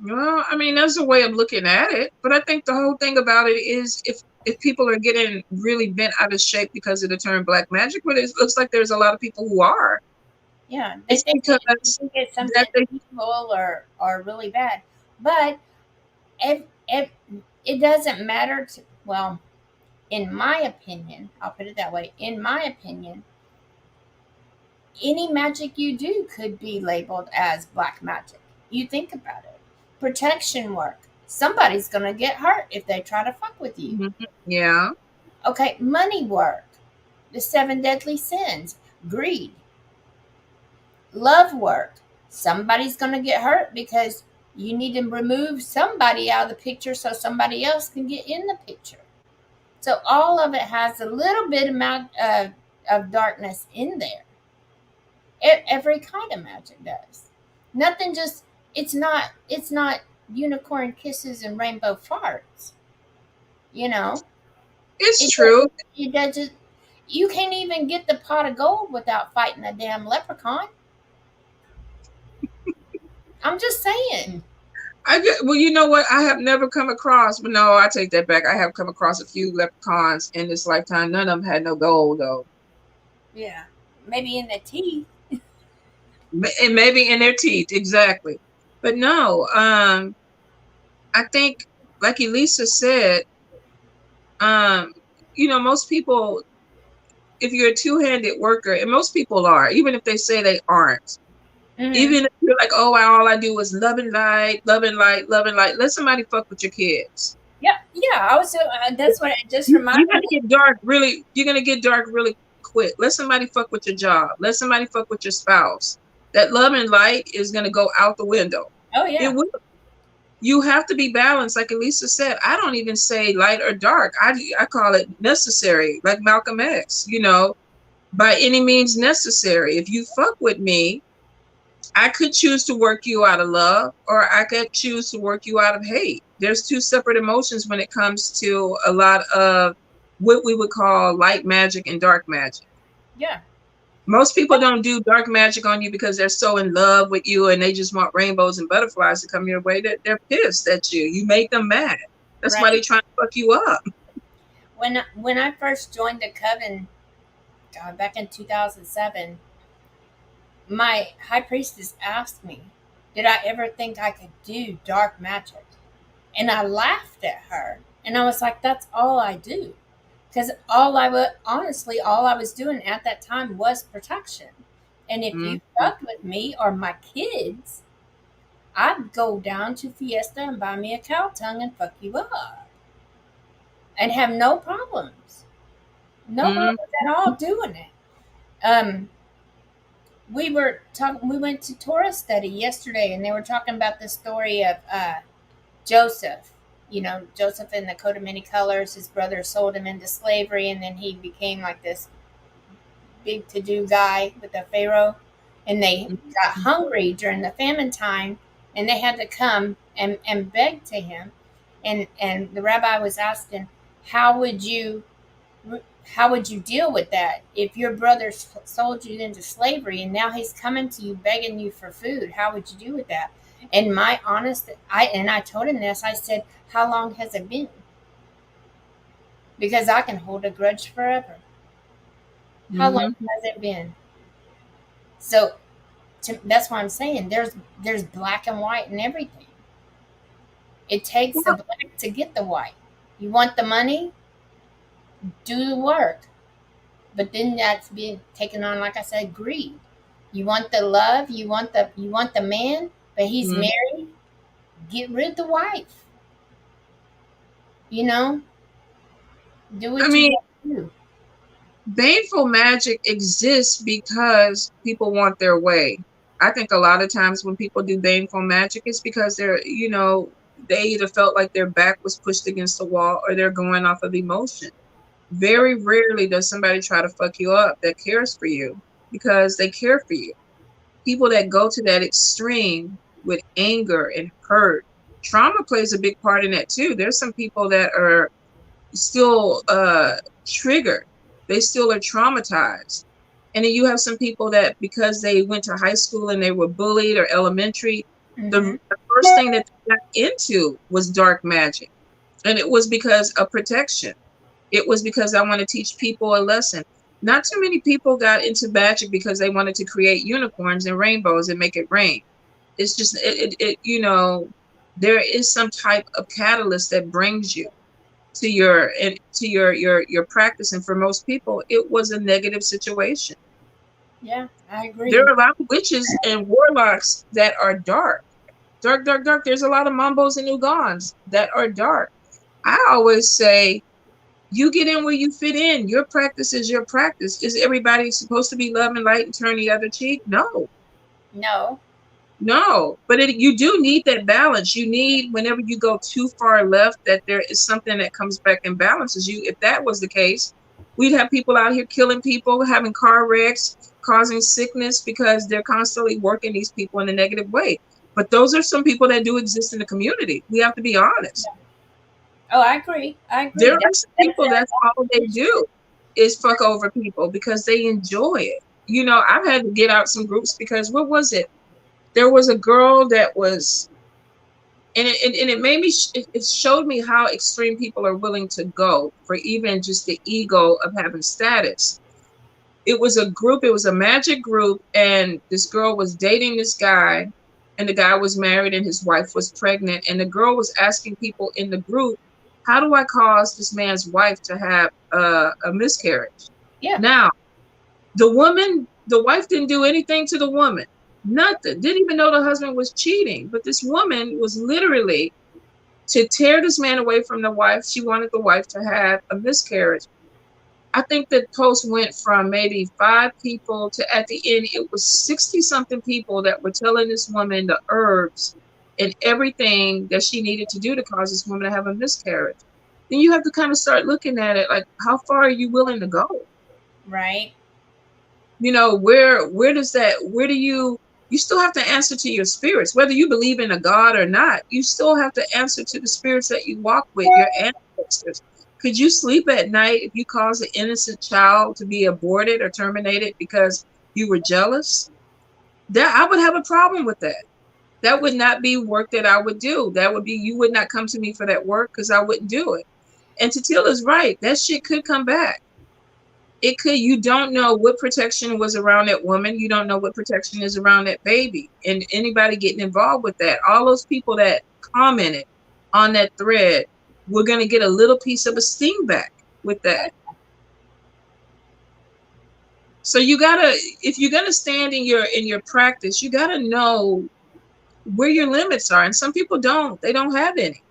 Well, I mean, that's a way of looking at it. But I think the whole thing about it is, if people are getting really bent out of shape because of the term black magic, but it looks like there's a lot of people who are. Yeah, they think it's something evil or really bad. But it doesn't matter to, well, in my opinion, I'll put it that way, in my opinion, any magic you do could be labeled as black magic. You think about it. Protection work. Somebody's going to get hurt if they try to fuck with you. Mm-hmm. Yeah. Okay, money work. The 7 deadly sins. Greed. Love work. Somebody's going to get hurt because you need to remove somebody out of the picture so somebody else can get in the picture. So all of it has a little bit amount of darkness in there. Every kind of magic does. Nothing just, it's not unicorn kisses and rainbow farts. It's true. It doesn't. You can't even get the pot of gold without fighting a damn leprechaun. I'm just saying. Well, you know what? I have never come across, but no, I take that back. I have come across a few leprechauns in this lifetime. None of them had no gold, though. Yeah. Maybe in their teeth. And maybe in their teeth, exactly. But no, I think, like Elisa said, most people, if you're a two-handed worker, and most people are, even if they say they aren't, even if you're like, oh, all I do is love and light, love and light, love and light, let somebody fuck with your kids. Yeah, yeah. I was. That's what it just You're reminded gonna me. get dark really. You're gonna get dark really quick. Let somebody fuck with your job. Let somebody fuck with your spouse. That love and light is gonna go out the window. Oh It yeah, will. You have to be balanced, like Elisa said. I don't even say light or dark. I call it necessary, like Malcolm X. You know, by any means necessary. If you fuck with me, I could choose to work you out of love, or I could choose to work you out of hate. There's two separate emotions when it comes to a lot of what we would call light magic and dark magic. yeah. Most people don't do dark magic on you because they're so in love with you and they just want rainbows and butterflies to come your way. They're pissed at you. You make them mad. That's why Right. they trying to fuck you up. When I first joined the coven, back in 2007, my high priestess asked me, "Did I ever think I could do dark magic?" And I laughed at her, and I was like, "That's all I do." Because all I was doing at that time was protection. And if you Mm-hmm. fucked with me or my kids, I'd go down to Fiesta and buy me a cow tongue and fuck you up and have no problems. No Mm-hmm. problems at all doing it. Um, we went to Torah study yesterday, and they were talking about the story of Joseph. You know, Joseph in the coat of many colors. His brother sold him into slavery, and then he became like this big to do guy with the Pharaoh. And they got hungry during the famine time, and they had to come and beg to him. And the rabbi was asking, how would you how would you deal with that if your brother sold you into slavery and now he's coming to you begging you for food? How would you deal with that? And my honest, I told him this. I said, how long has it been? Because I can hold a grudge forever. How long Mm-hmm. has it been? So that's why I'm saying there's black and white and everything. It takes the black to get the white. You want the money, do the work, but then that's being taken on, like I said, greed. You want the love, you want the man, but he's Mm-hmm. married. Get rid of the wife. You know, do I what you mean, got to do. baneful magic exists because people want their way. I think a lot of times when people do baneful magic, it's because they either felt like their back was pushed against the wall or they're going off of emotion. Very rarely does somebody try to fuck you up that cares for you because they care for you. People that go to that extreme with anger and hurt, trauma plays a big part in that too. There's some people that are still triggered. They still are traumatized. And then you have some people that because they went to high school and they were bullied or elementary, Mm-hmm. the first thing that they got into was dark magic. And it was because of protection. It was because I want to teach people a lesson. Not too many people got into magic because they wanted to create unicorns and rainbows and make it rain. It's just there is some type of catalyst that brings you to your practice, and for most people it was a negative situation. Yeah, I There agree. are a lot of witches and warlocks that are dark. There's a lot of mambos and ugons that are dark. I always say you get in where you fit in. Your practice is your practice. Is everybody supposed to be love and light and turn the other cheek? No. No, No, but you do need that balance. You need, whenever you go too far left, that there is something that comes back and balances you. If that was the case, we'd have people out here killing people, having car wrecks, causing sickness because they're constantly working these people in a negative way. But those are some people that do exist in the community. We have to be honest. oh, I agree. I There agree. are some people that's all they do is fuck over people because they enjoy it. I've had to get out some groups because what was it? There was a girl that was, and it made me, it showed me how extreme people are willing to go for even just the ego of having status. It was a group, it was a magic group, and this girl was dating this guy, and the guy was married and his wife was pregnant, and the girl was asking people in the group, how do I cause this man's wife to have a miscarriage? Yeah, Now, the wife didn't do anything to the woman. Nothing. Didn't even know the husband was cheating. But this woman was literally to tear this man away from the wife. She wanted the wife to have a miscarriage. I think the post went from maybe 5 people to, at the end, it was 60 something people that were telling this woman the herbs and everything that she needed to do to cause this woman to have a miscarriage. Then you have to kind of start looking at it like, how far are you willing to go? Right. You know, where does that, where do you still have to answer to your spirits, whether you believe in a God or not. You still have to answer to the spirits that you walk with, your ancestors. Could you sleep at night if you cause an innocent child to be aborted or terminated because you were jealous? That, I would have a problem with that. That would not be work that I would do. That would be, you would not come to me for that work because I wouldn't do it. And Tatila's right. That shit could come back. It could. You don't know what protection was around that woman. You don't know what protection is around that baby. And anybody getting involved with that, all those people that commented on that thread, we're going to get a little piece of a sting back with that. So you gotta, if you're gonna stand in your practice, you gotta know where your limits are. And some people don't. They don't have any.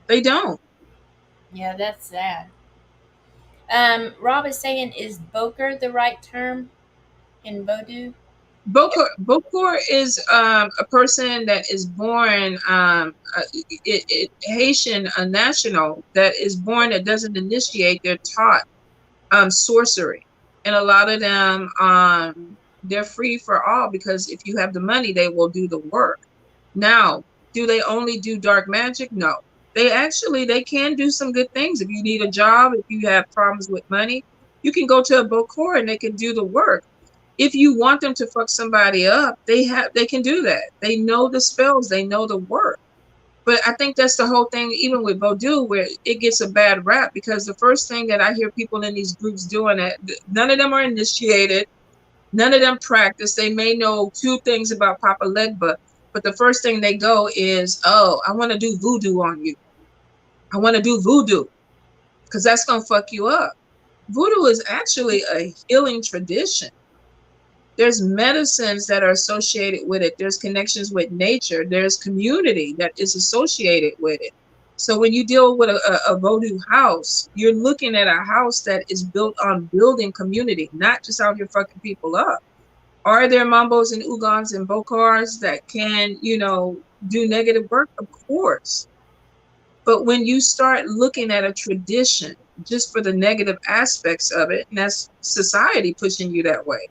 They don't. Yeah, that's sad. Rob is saying, is Boker the right term in Vodou? Bokor is a person that is born Haitian, a national that is born, that doesn't initiate. They're taught sorcery, and a lot of them they're free for all, because if you have the money, they will do the work. Now, do they only do dark magic? No. They can do some good things. If you need a job, if you have problems with money, you can go to a Bokor and they can do the work. If you want them to fuck somebody up, they can do that. They know the spells, they know the work. But I think that's the whole thing, even with Vodou, where it gets a bad rap, because the first thing that I hear people in these groups doing, that none of them are initiated, none of them practice. They may know 2 things about Papa Legba, but the first thing they go is, oh, I want to do voodoo on you. I want to do voodoo, because that's going to fuck you up. Voodoo is actually a healing tradition. There's medicines that are associated with it. There's connections with nature. There's community that is associated with it. So when you deal with a Vodou house, you're looking at a house that is built on building community, not just out here fucking people up. Are there Mambos and Ugons and Bokars that can, do negative work? Of course. But when you start looking at a tradition just for the negative aspects of it, and that's society pushing you that way.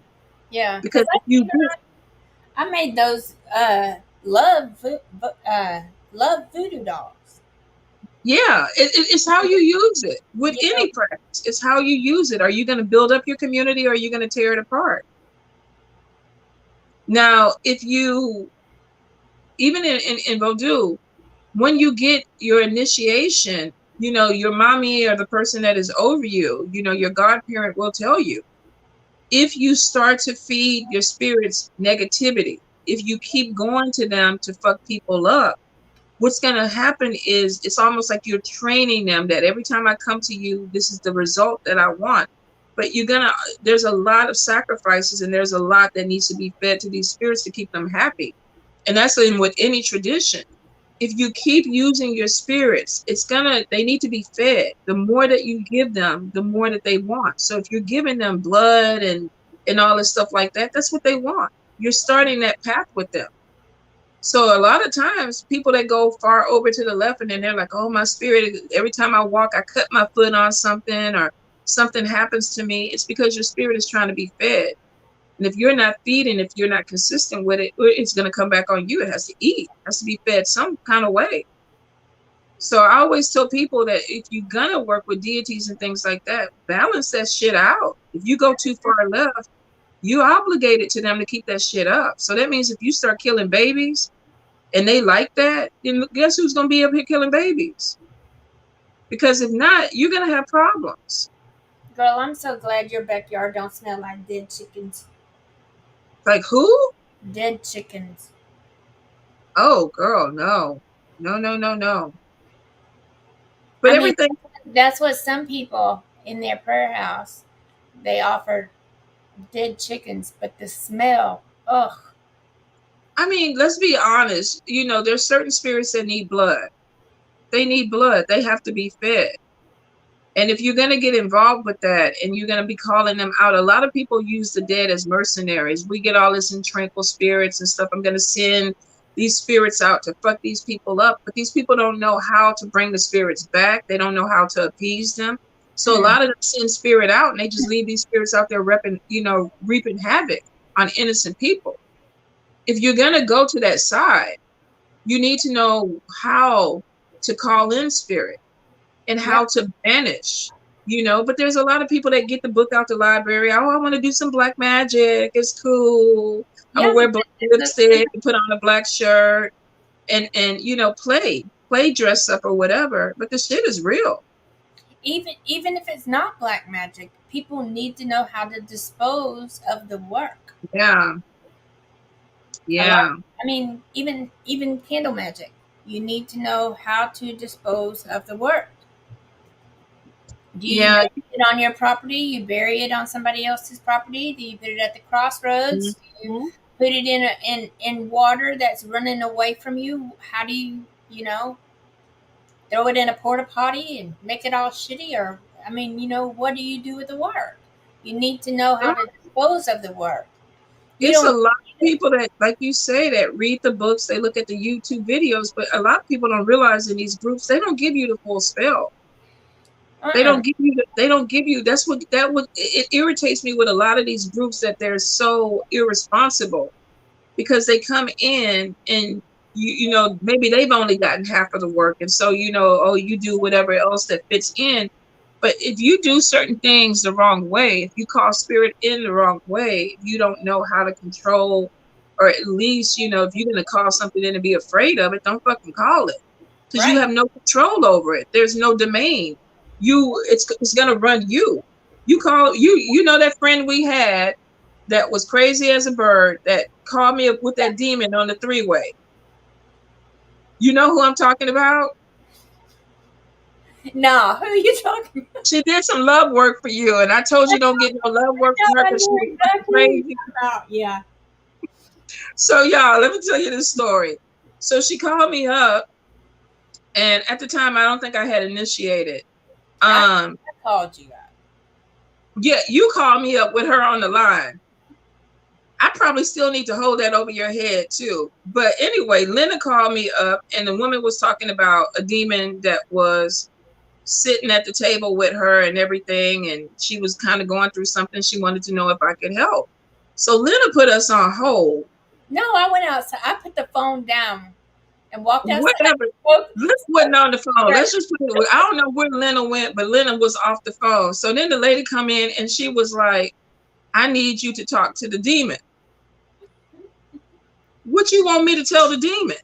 Yeah, Because if you do, I made those love voodoo dolls. yeah, it's how you use it with any practice. It's how you use it. Are you going to build up your community, or are you going to tear it apart? Now, if you, even in Vodou, when you get your initiation, your mommy or the person that is over you, your godparent will tell you, if you start to feed your spirits negativity, if you keep going to them to fuck people up, what's going to happen is, it's almost like you're training them that every time I come to you, this is the result that I want. But there's a lot of sacrifices, and there's a lot that needs to be fed to these spirits to keep them happy. And that's in with any tradition. If you keep using your spirits, they need to be fed. The more that you give them, the more that they want. So if you're giving them blood and all this stuff like that, that's what they want. You're starting that path with them. So a lot of times, people that go far over to the left, and then they're like, oh, my spirit, every time I walk, I cut my foot on something, or something happens to me. It's because your spirit is trying to be fed. And if you're not feeding, if you're not consistent with it, it's going to come back on you. It has to eat, it has to be fed some kind of way. So I always tell people that if you're going to work with deities and things like that, balance that shit out. If you go too far left, you're obligated to them to keep that shit up. So that means if you start killing babies and they like that, then guess who's going to be up here killing babies? Because if not, you're going to have problems. Girl, I'm so glad your backyard don't smell like dead chickens. Like who? Dead chickens. Oh, girl, no. No. But everything. That's what some people in their prayer house, they offered dead chickens, but the smell, ugh. I mean, let's be honest. There's certain spirits that need blood. They need blood. They have to be fed. And if you're going to get involved with that and you're going to be calling them out, a lot of people use the dead as mercenaries. We get all this in tranquil spirits and stuff. I'm going to send these spirits out to fuck these people up. But these people don't know how to bring the spirits back. They don't know how to appease them. So a lot of them send spirit out and they just leave these spirits out there reaping havoc on innocent people. If you're going to go to that side, you need to know how to call in spirit and how to banish, but there's a lot of people that get the book out the library. Oh, I want to do some black magic. It's cool. I'm gonna wear black lipstick and put on a black shirt and play dress up or whatever. But the shit is real. Even if it's not black magic, people need to know how to dispose of the work. Yeah. I mean, even candle magic, you need to know how to dispose of the work. Do you bury it on your property? You bury it on somebody else's property? Do you put it at the crossroads? Do you put it in water that's running away from you? How do you throw it in a porta potty and make it all shitty? Or what do you do with the work? You need to know how to dispose of the work. It's a lot of people that, like you say, that read the books, they look at the YouTube videos, but a lot of people don't realize in these groups they don't give you the full spell. They don't give you. It irritates me with a lot of these groups that they're so irresponsible because they come in and maybe they've only gotten half of the work, and so you do whatever else that fits in. But if you do certain things the wrong way, if you call spirit in the wrong way, if you don't know how to control, or at least if you're going to call something in and be afraid of it, don't fucking call it because you have no control over it. There's no domain. It's gonna run you. You call that friend we had that was crazy as a bird that called me up with that demon on the 3-way. You know who I'm talking about? No, who are you talking about? She did some love work for you, and I told you don't get no love work from her because she was crazy. Yeah. So y'all, let me tell you this story. So she called me up, and at the time I don't think I had initiated. I called you out. Yeah, you called me up with her on the line. I probably still need to hold that over your head too. But anyway, Lynna called me up and the woman was talking about a demon that was sitting at the table with her and everything. And she was kind of going through something. She wanted to know if I could help. So Lynna put us on hold. No, I went outside. I put the phone down and walked outside. Whatever. Lynna wasn't on the phone. Let's just put it. I don't know where Lynna went, but Lynna was off the phone. So then the lady come in and she was like, I need you to talk to the demon. What you want me to tell the demon?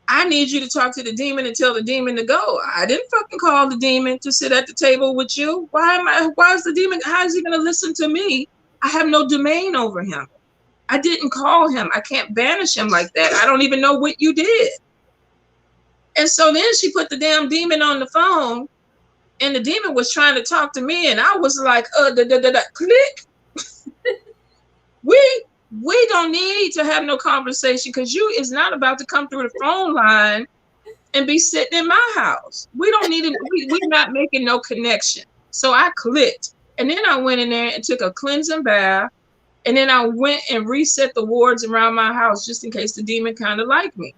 I need you to talk to the demon and tell the demon to go. I didn't fucking call the demon to sit at the table with you. Why is the demon, how is he going to listen to me? I have no domain over him. I didn't call him. I can't banish him like that. I don't even know what you did. And so then she put the damn demon on the phone and the demon was trying to talk to me. And I was like, click. We don't need to have no conversation because you is not about to come through the phone line and be sitting in my house. We don't need it. We're not making no connection. So I clicked. And then I went in there and took a cleansing bath. And then I went and reset the wards around my house just in case the demon kind of liked me.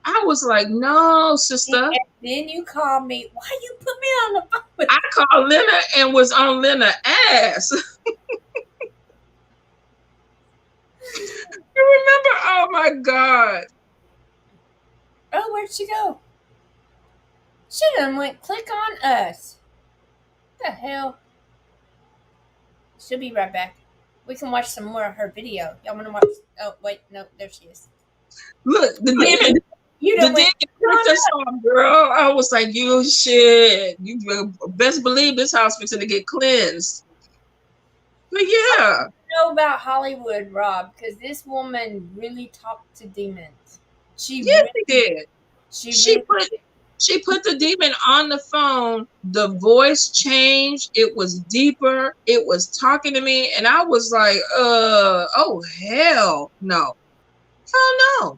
I was like, no, sister. And then you called me. Why you put me on the phone? I called Lynna and was on Lynna's ass. You remember? Oh my God. Oh, where'd she go? She done went click on us. What the hell? She'll be right back. We can watch some more of her video. Y'all want to watch? Oh, wait. No, there she is. Look, the demon. The demon put us on, girl. I was like, you shit. You best believe this house was going to get cleansed. But yeah. Know about Hollywood, Rob, because this woman really talked to demons. She did. She put the demon on the phone. The voice changed. It was deeper. It was talking to me, and I was like, oh hell no, hell no.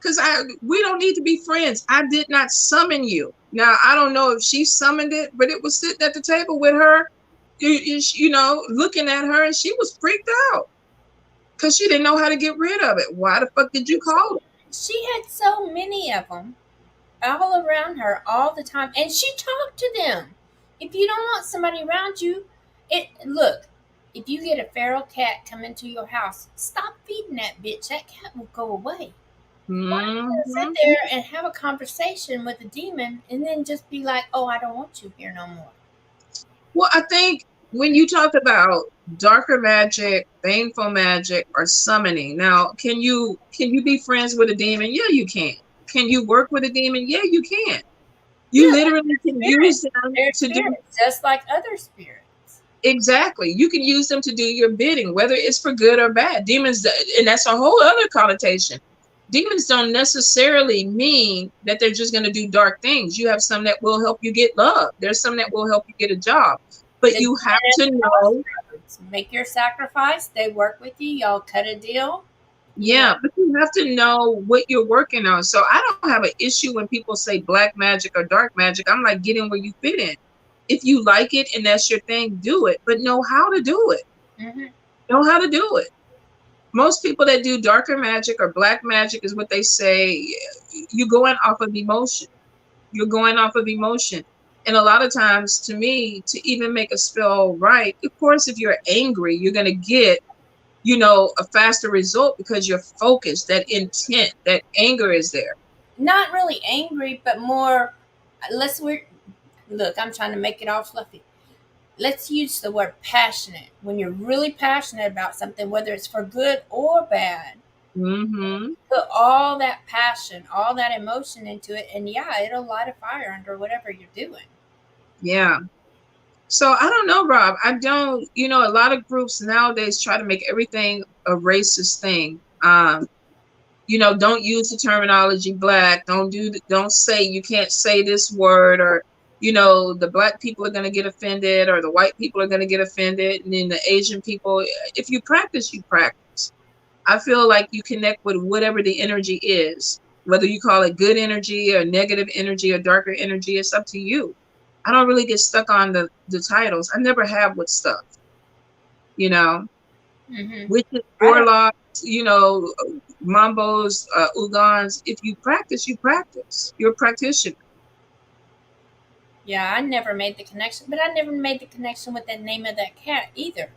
because we don't need to be friends. I did not summon you. Now I don't know if she summoned it, but it was sitting at the table with her, you know, looking at her, and she was freaked out because she didn't know how to get rid of it. Why the fuck did you call it? She had so many of them all around her all the time, and she talked to them. If you don't want somebody around you, look. If you get a feral cat come into your house, stop feeding that bitch. That cat will go away. Why not sit there and have a conversation with a demon and then just be like, "Oh, I don't want you here no more"? Well, I think when you talk about darker magic, baneful magic, or summoning, now can you be friends with a demon? Yeah, you can. Can you work with a demon? Yeah, you can. You literally can use them to do just like other spirits. Exactly. You can use them to do your bidding, whether it's for good or bad. Demons, and that's a whole other connotation. Demons don't necessarily mean that they're just going to do dark things. You have some that will help you get love. There's some that will help you get a job. But you have to know. Make your sacrifice. They work with you. Y'all cut a deal. Yeah, but you have to know what you're working on. So I don't have an issue when people say black magic or dark magic. I'm like, get in where you fit in. If you like it and that's your thing, do it. But know how to do it. Mm-hmm. Know how to do it. Most people that do darker magic or black magic is what they say. You're going off of emotion. You're going off of emotion. And a lot of times, to me, to even make a spell right, of course, if you're angry, you're going to get, you know, a faster result because you're focused, that intent, that anger is there. Not really angry, but more, look, I'm trying to make it all fluffy. Let's use the word passionate. When you're really passionate about something, whether it's for good or bad, put all that passion, all that emotion into it, and yeah, it'll light a fire under whatever you're doing. Yeah. So I don't know, Rob. I don't, you know, a lot of groups nowadays try to make everything a racist thing. You know, don't use the terminology black. Don't say, you can't say this word, or, you know, the black people are going to get offended, or the white people are going to get offended. And then the Asian people, if you practice, you practice. I feel like you connect with whatever the energy is, whether you call it good energy or negative energy or darker energy, it's up to you. I don't really get stuck on the titles. I never have with stuff, you know, witches, warlocks, you know, mambos, ugans. If you practice, you practice. You're a practitioner. Yeah, I never made the connection, but I never made the connection with the name of that cat either.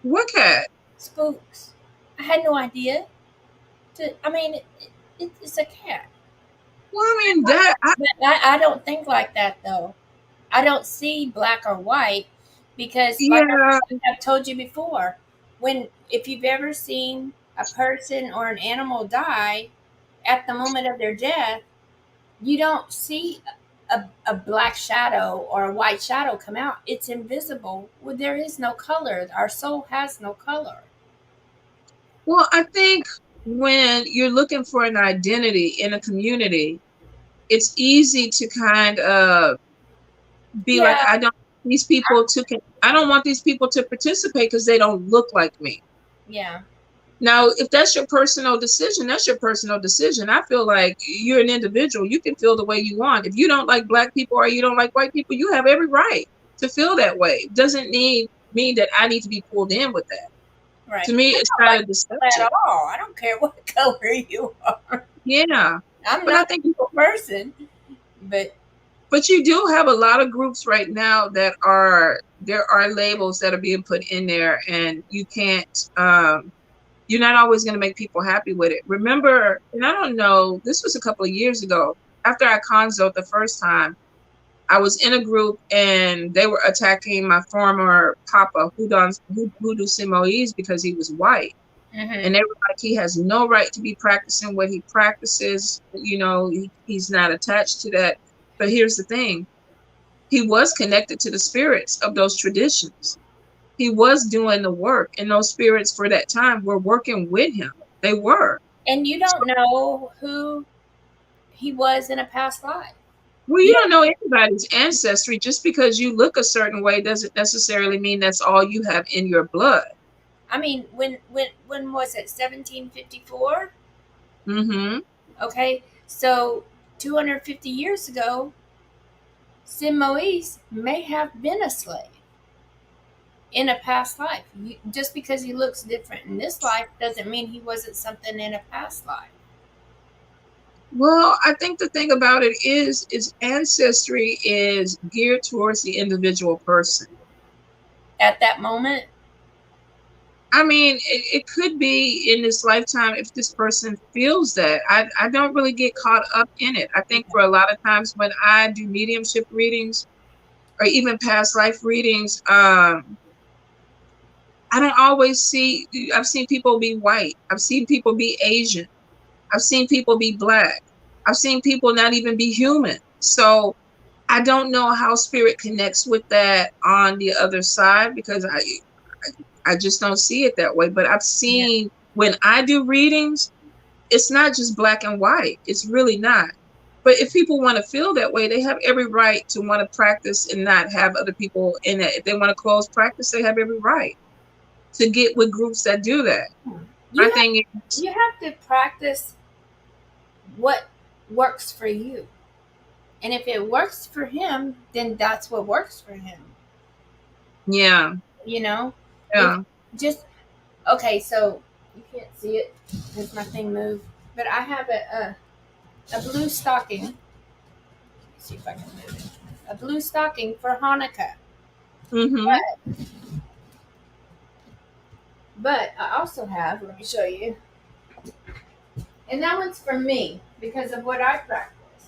What cat? Spooks. I had no idea. It's a cat. Well, I mean, that. I don't think like that, though. I don't see black or white because, like I've told you before, if you've ever seen a person or an animal die at the moment of their death, you don't see a black shadow or a white shadow come out. It's invisible. Well, there is no color. Our soul has no color. Well, I think when you're looking for an identity in a community, it's easy to kind of be like, I don't want these people to participate because they don't look like me. Yeah. Now, if that's your personal decision, that's your personal decision. I feel like you're an individual. You can feel the way you want. If you don't like black people or you don't like white people, you have every right to feel that way. It doesn't mean that I need to be pulled in with that. Right. To me, it's kind of deceptive. At all. I don't care what color you are. Yeah. I'm not a people person, but you do have a lot of groups right now that there are labels that are being put in there, and you can't you're not always going to make people happy with it. Remember, and I don't know, this was a couple of years ago, after I conzoed the first time, I was in a group and they were attacking my former papa, Hudu Simois, because he was white. And they were like, he has no right to be practicing what he practices. You know, he's not attached to that. But here's the thing. He was connected to the spirits of those traditions. He was doing the work, and those spirits for that time were working with him. They were. And you don't know who he was in a past life. Well, you don't know anybody's ancestry. Just because you look a certain way doesn't necessarily mean that's all you have in your blood. I mean, when was it? 1754? Mm-hmm. Okay, so 250 years ago, Sim Moise may have been a slave in a past life. Just because he looks different in this life doesn't mean he wasn't something in a past life. Well, I think the thing about it is ancestry is geared towards the individual person. At that moment, I mean, it could be in this lifetime if this person feels that. I don't really get caught up in it. I think for a lot of times when I do mediumship readings or even past life readings, I don't always see, I've seen people be white. I've seen people be Asian. I've seen people be black. I've seen people not even be human. So I don't know how spirit connects with that on the other side because I just don't see it that way. But I've yeah, seen when I do readings, it's not just black and white. It's really not. But if people want to feel that way, they have every right to want to practice and not have other people in it. If they want to close practice, they have every right to get with groups that do that. My you have thing is, you have to practice what works for you. And if it works for him, then that's what works for him. yeah, You know? If yeah. just okay, so you can't see it because my thing moved. But I have a blue stocking. Let me see if I can move it. A blue stocking for Hanukkah. Mm-hmm. But I also have, let me show you. And that one's for me because of what I practice.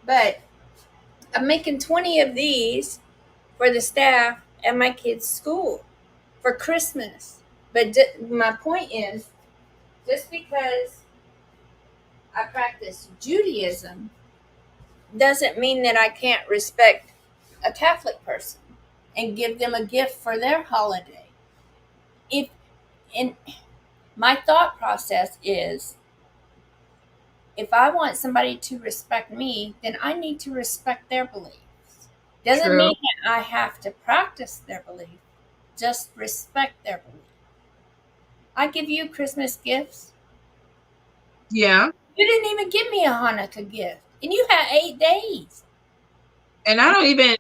But I'm making 20 of these for the staff at my kids' school for Christmas. But my point is, just because I practice Judaism doesn't mean that I can't respect a Catholic person and give them a gift for their holiday. If and my thought process is, if I want somebody to respect me, then I need to respect their beliefs. Doesn't True. mean that I have to practice their belief, just respect their belief. I give you Christmas gifts. Yeah. You didn't even give me a Hanukkah gift, and you had 8 days. And I don't even,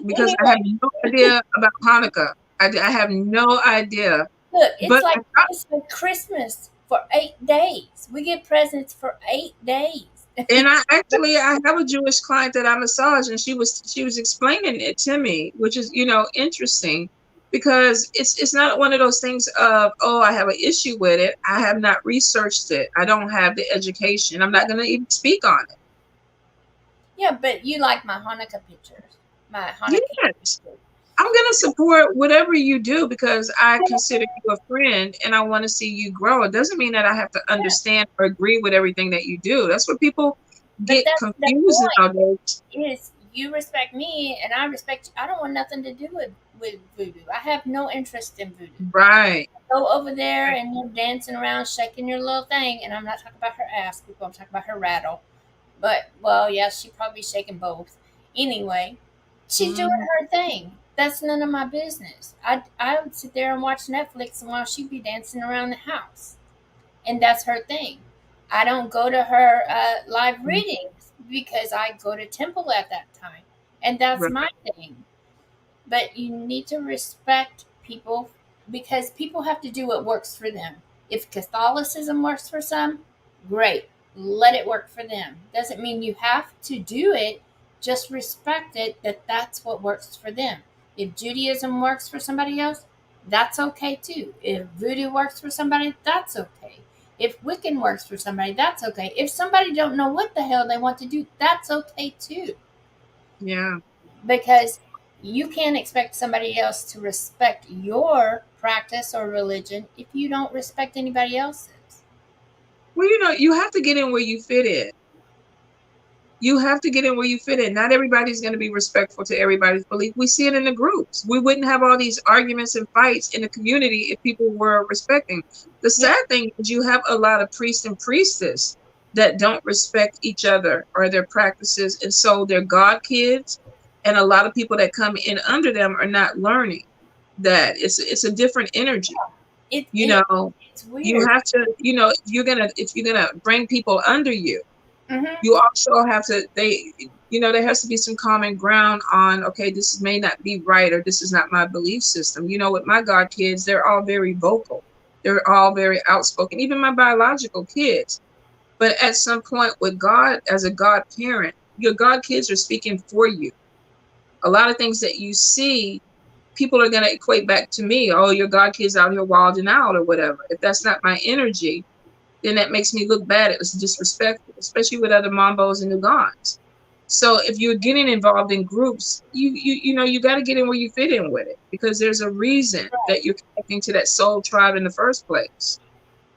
because I have Anyway, no idea about Hanukkah. I have no idea. look, But I thought, it's like Christmas for 8 days. We get presents for 8 days. and I have a Jewish client that I massage, and she was explaining it to me, which is interesting because it's not one of those things of, oh, I have an issue with it. I have not researched it. I don't have the education. I'm not going to even speak on it. Yeah, but you like my Hanukkah pictures, my Hanukkah Yes. pictures. I'm going to support whatever you do because I consider you a friend and I want to see you grow. It doesn't mean that I have to Yeah, understand or agree with everything that you do. That's what people but get that's the confused point. nowadays. Is you respect me and I respect you. I don't want nothing to do with voodoo. I have no interest in voodoo. Right. Go over there and you're dancing around, shaking your little thing, and I'm not talking about her ass, people. I'm talking about her rattle. But well, yeah, she probably shaking both. Anyway, she's doing Mm, her thing. That's none of my business. I would sit there and watch Netflix and while she'd be dancing around the house, and that's her thing. I don't go to her live readings because I go to temple at that time, and that's right. my thing. But you need to respect people because people have to do what works for them. If Catholicism works for some, great. Let it work for them. Doesn't mean you have to do it. Just respect it that that's what works for them. If Judaism works for somebody else, that's okay too. If voodoo works for somebody, that's okay. If Wiccan works for somebody, that's okay. If somebody don't know what the hell they want to do, that's okay too, Yeah. because you can't expect somebody else to respect your practice or religion if you don't respect anybody else's. Well, you have to get in where you fit in. You have to get in where you fit in. Not everybody's going to be respectful to everybody's belief. We see it in the groups. We wouldn't have all these arguments and fights in the community if people were respecting. The Yeah, sad thing is you have a lot of priests and priestess that don't respect each other or their practices. And so they're God kids. And a lot of people that come in under them are not learning that it's a different energy. You know, it's weird. you have to, you know, if you're gonna bring people under you, Mm-hmm. you also have to, you know, there has to be some common ground on, okay, this may not be right, or this is not my belief system. You know, with my God kids, they're all very vocal. They're all very outspoken, even my biological kids. But at some point with God, as a God parent, your God kids are speaking for you. A lot of things that you see, people are going to equate back to me. Oh, your God kids out here wilding out or whatever. If that's not my energy, then that makes me look bad. It was disrespectful, especially with other Mambos and Ugans. So if you're getting involved in groups, you know, you got to get in where you fit in with it, because there's a reason that you're connecting to that soul tribe in the first place.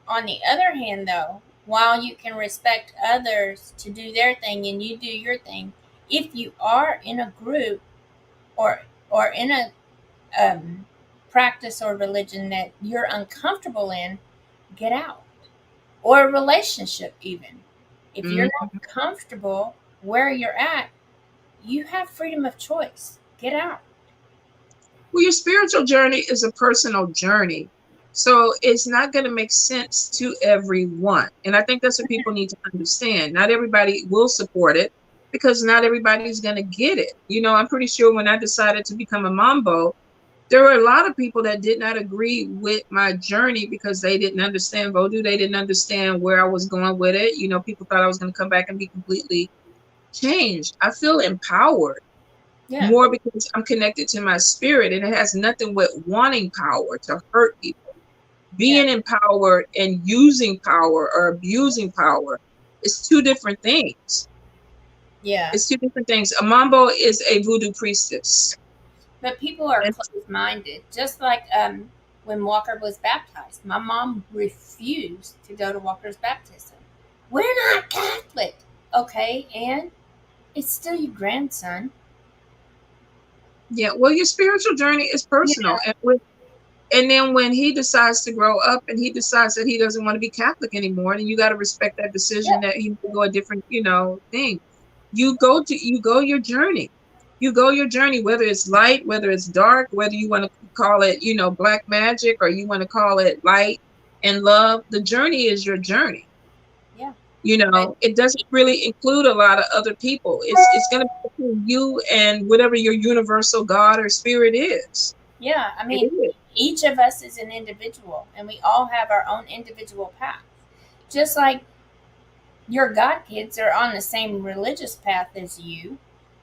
On the other hand, though, while you can respect others to do their thing and you do your thing, if you are in a group or in a practice or religion that you're uncomfortable in, get out. Or a relationship, even. If you're not comfortable where you're at, you have freedom of choice. Get out. Well, your spiritual journey is a personal journey. So it's not going to make sense to everyone. And I think that's what people need to understand. Not everybody will support it, because not everybody's going to get it. You know, I'm pretty sure when I decided to become a Mambo, there were a lot of people that did not agree with my journey because they didn't understand Vodou. They didn't understand where I was going with it. You know, people thought I was going to come back and be completely changed. I feel empowered. Yeah. More because I'm connected to my spirit, and it has nothing with wanting power to hurt people. Being empowered and using power or abusing power is two different things. Yeah. It's two different things. A Mambo is a voodoo priestess. But people are closed-minded. Just like when Walker was baptized. My mom refused to go to Walker's baptism. We're not Catholic. Okay, and it's still your grandson. Yeah, well, your spiritual journey is personal. And then when he decides to grow up and he decides that he doesn't want to be Catholic anymore, and you got to respect that decision, that he will go a different, you know, thing. You go your journey. You go your journey, whether it's light, whether it's dark, whether you want to call it, you know, black magic, or you want to call it light and love. The journey is your journey. Yeah. You know, it doesn't really include a lot of other people. It's going to be between you and whatever your universal God or spirit is. Yeah, I mean, each of us is an individual, and we all have our own individual path. Just like your God kids are on the same religious path as you,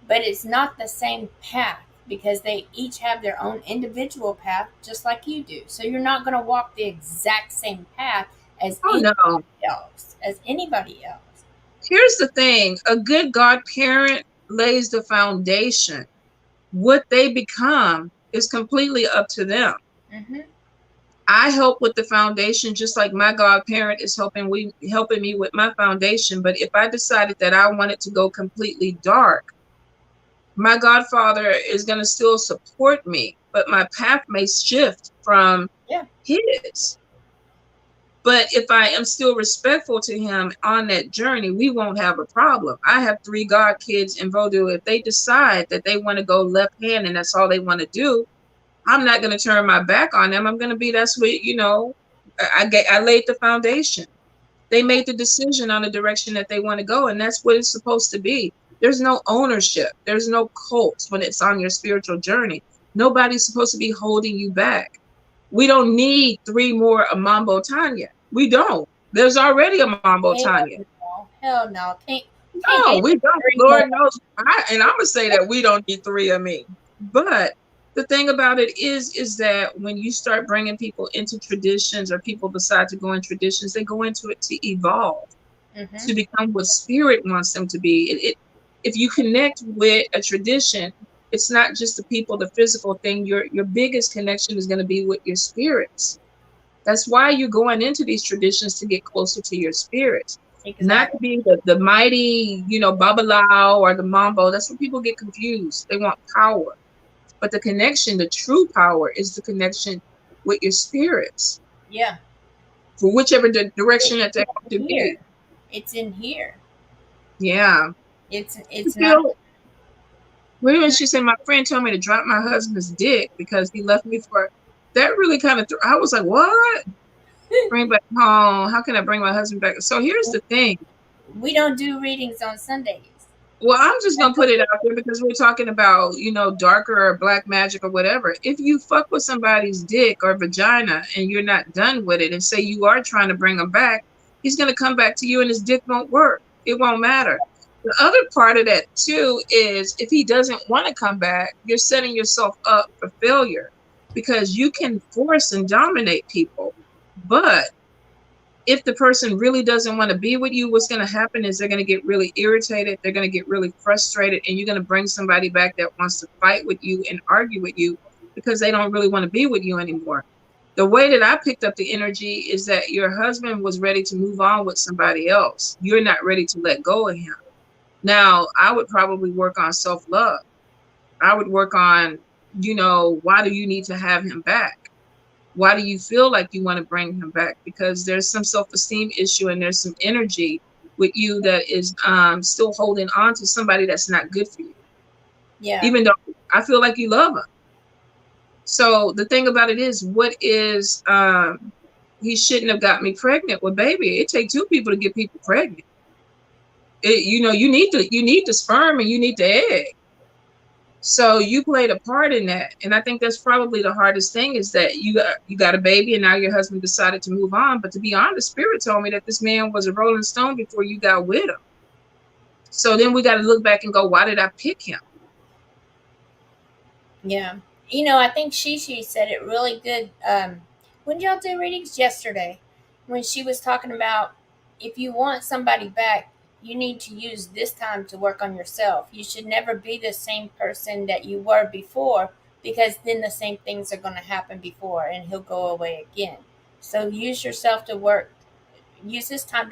but it's not the same path because they each have their own individual path, just like you do. So you're not going to walk the exact same path as anybody else. Here's the thing: a good godparent lays the foundation. What they become is completely up to them. Mm-hmm. I help with the foundation, just like my godparent is helping me with my foundation. But if I decided that I wanted to go completely dark, my godfather is going to still support me, but my path may shift from his. But if I am still respectful to him on that journey, we won't have a problem. I have 3 God kids in Vodou. If they decide that they want to go left hand and that's all they want to do, I'm not going to turn my back on them. I'm going to be, that's what, you know, I laid the foundation. They made the decision on the direction that they want to go, and that's what it's supposed to be. There's no ownership. There's no cult when it's on your spiritual journey. Nobody's supposed to be holding you back. We don't need 3 more Mambo Tonya. We don't. There's already a Mambo Tonya. Hell no. No, we don't. Lord knows. And I'm going to say that we don't need 3 of me. But the thing about it is that when you start bringing people into traditions, or people decide to go in traditions, they go into it to evolve, to become what spirit wants them to be. If you connect with a tradition, it's not just the people, the physical thing. Your biggest connection is going to be with your spirits. That's why you're going into these traditions, to get closer to your spirits. Exactly. Not to be the mighty, you know, Babalao or the Mambo. That's where people get confused. They want power. But the connection, the true power, is the connection with your spirits. Yeah. For whichever direction that they want to be. It's in here. Yeah. It's not. When she said, my friend told me to drop my husband's dick because he left me for that really kind of, I was like, what? Bring back home. How can I bring my husband back? So here's the thing. We don't do readings on Sundays. Well, I'm just going to put it out there because we're talking about, darker or black magic or whatever. If you fuck with somebody's dick or vagina and you're not done with it and say you are trying to bring him back, he's going to come back to you and his dick won't work. It won't matter. The other part of that, too, is if he doesn't want to come back, you're setting yourself up for failure because you can force and dominate people. But if the person really doesn't want to be with you, what's going to happen is they're going to get really irritated. They're going to get really frustrated. And you're going to bring somebody back that wants to fight with you and argue with you because they don't really want to be with you anymore. The way that I picked up the energy is that your husband was ready to move on with somebody else. You're not ready to let go of him. Now, I would probably work on self-love. I would work on, why do you need to have him back? Why do you feel like you want to bring him back? Because there's some self-esteem issue and there's some energy with you that is still holding on to somebody that's not good for you. Yeah. Even though I feel like you love him. So the thing about it is, he shouldn't have got me pregnant. Well, baby, it takes two people to get people pregnant. You need the sperm and you need the egg. So you played a part in that. And I think that's probably the hardest thing is that you got a baby and now your husband decided to move on. But to be honest, Spirit told me that this man was a Rolling Stone before you got with him. So then we got to look back and go, why did I pick him? Yeah. I think Shishi said it really good. When y'all do readings yesterday, when she was talking about if you want somebody back, you need to use this time to work on yourself. You should never be the same person that you were before because then the same things are going to happen before and he'll go away again. So use this time to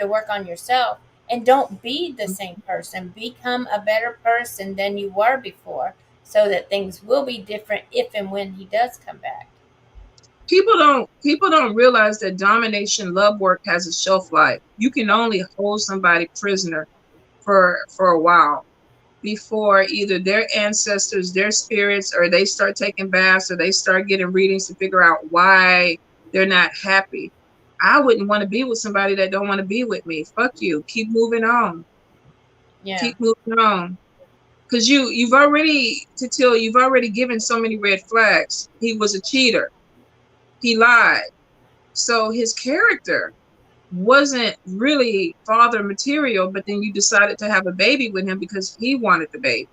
work on yourself and don't be the same person. Become a better person than you were before so that things will be different if and when he does come back. People don't realize that domination love work has a shelf life. You can only hold somebody prisoner for a while before either their ancestors, their spirits, or they start taking baths or they start getting readings to figure out why they're not happy. I wouldn't want to be with somebody that don't want to be with me. Fuck you. Keep moving on. Yeah. Keep moving on. Because you've already given so many red flags. He was a cheater. He lied. So his character wasn't really father material, but then you decided to have a baby with him because he wanted the baby,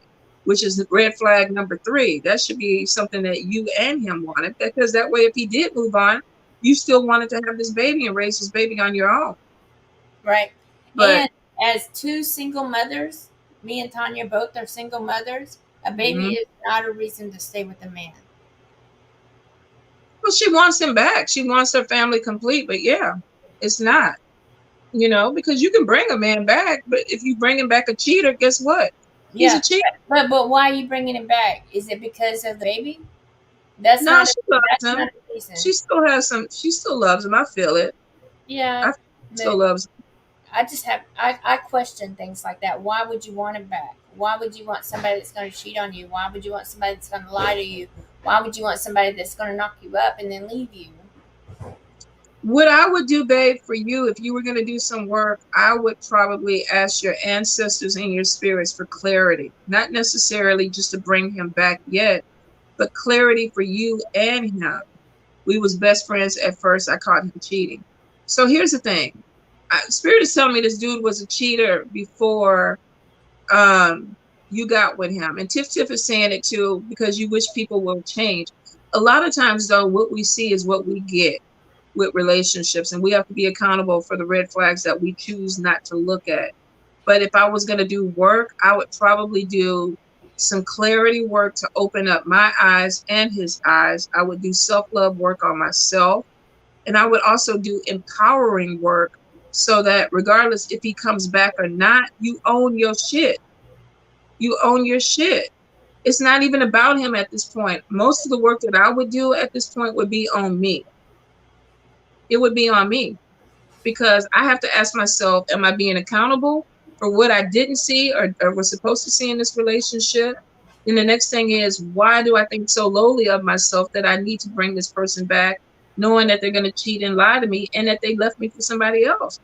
which is red flag number 3. That should be something that you and him wanted, because that way if he did move on, you still wanted to have this baby and raise this baby on your own. Right. But and as two single mothers, me and Tonya both are single mothers, a baby is not a reason to stay with a man. Well, she wants him back. She wants her family complete, but yeah, it's not. Because you can bring a man back, but if you bring him back a cheater, guess what? He's a cheater. But why are you bringing him back? Is it because of the baby? That's no, not. she loves him. Not a reason. She still has some. She still loves him. I feel it. Yeah, still loves him. I question things like that. Why would you want him back? Why would you want somebody that's going to cheat on you? Why would you want somebody that's going to lie to you? Why would you want somebody that's going to knock you up and then leave you? What I would do, babe, for you, if you were going to do some work, I would probably ask your ancestors and your spirits for clarity. Not necessarily just to bring him back yet, but clarity for you and him. We was best friends at first. I caught him cheating. So here's the thing. Spirit is telling me this dude was a cheater before you got with him. And Tiff is saying it too, because you wish people will change. A lot of times, though, what we see is what we get with relationships, and we have to be accountable for the red flags that we choose not to look at. But if I was going to do work, I would probably do some clarity work to open up my eyes and his eyes. I would do self-love work on myself, and I would also do empowering work so that regardless if he comes back or not, you own your shit. You own your shit. It's not even about him at this point. Most of the work that I would do at this point would be on me. It would be on me, because I have to ask myself, am I being accountable for what I didn't see or was supposed to see in this relationship? And the next thing is, why do I think so lowly of myself that I need to bring this person back, knowing that they're going to cheat and lie to me and that they left me for somebody else?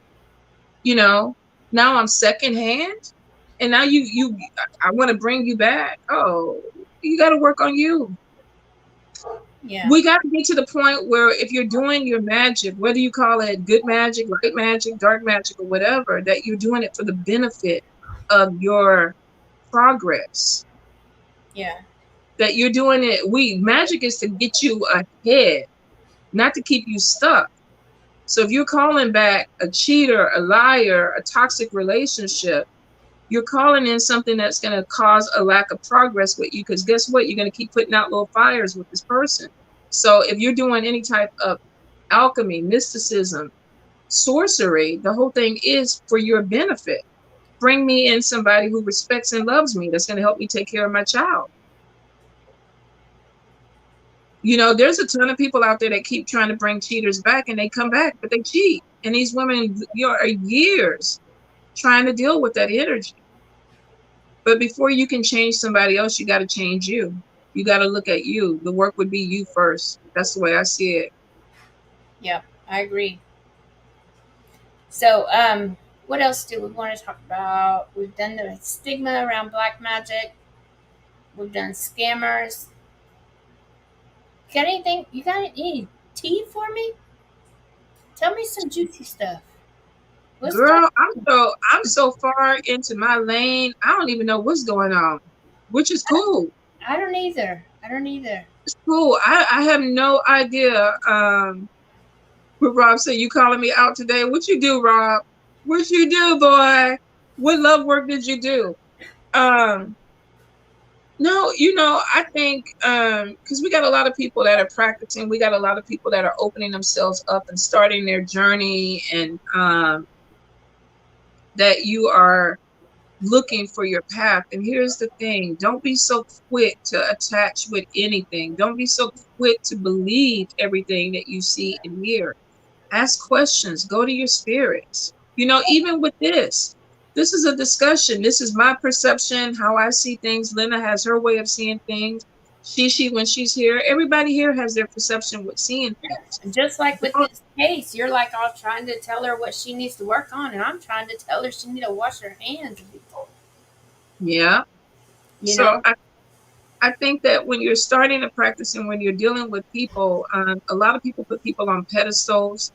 Now I'm secondhand, and now I want to bring you back. Oh, you got to work on you. Yeah. We got to get to the point where if you're doing your magic, whether you call it good magic, light magic, dark magic, or whatever, that you're doing it for the benefit of your progress. Yeah. That you're doing it. Magic is to get you ahead, not to keep you stuck. So if you're calling back a cheater, a liar, a toxic relationship, you're calling in something that's going to cause a lack of progress with you, because guess what? You're going to keep putting out little fires with this person. So if you're doing any type of alchemy, mysticism, sorcery, the whole thing is for your benefit. Bring me in somebody who respects and loves me, that's going to help me take care of my child. There's a ton of people out there that keep trying to bring cheaters back, and they come back, but they cheat. And these women, are years trying to deal with that energy. But before you can change somebody else, you got to change you. You got to look at you. The work would be you first. That's the way I see it. Yeah, I agree. So, what else do we want to talk about? We've done the stigma around black magic. We've done scammers. Got anything? You got any tea for me? Tell me some juicy stuff. What's going Girl, I'm so far into my lane. I don't even know what's going on, which is cool. I don't either. I don't either. It's cool. I have no idea. What Rob said, you calling me out today? What you do, Rob? What you do, boy? What love work did you do? No, I think because we got a lot of people that are practicing, we got a lot of people that are opening themselves up and starting their journey, and that you are looking for your path. And here's the thing, don't be so quick to attach with anything. Don't be so quick to believe everything that you see and hear. Ask questions, go to your spirits. Even with this is a discussion. This is my perception, how I see things. Lynna has her way of seeing things. Shishi, when she's here, everybody here has their perception with seeing things. Just like with this case, you're like all trying to tell her what she needs to work on, and I'm trying to tell her she need to wash her hands. Yeah. So I think that when you're starting to practice and when you're dealing with people, a lot of people put people on pedestals.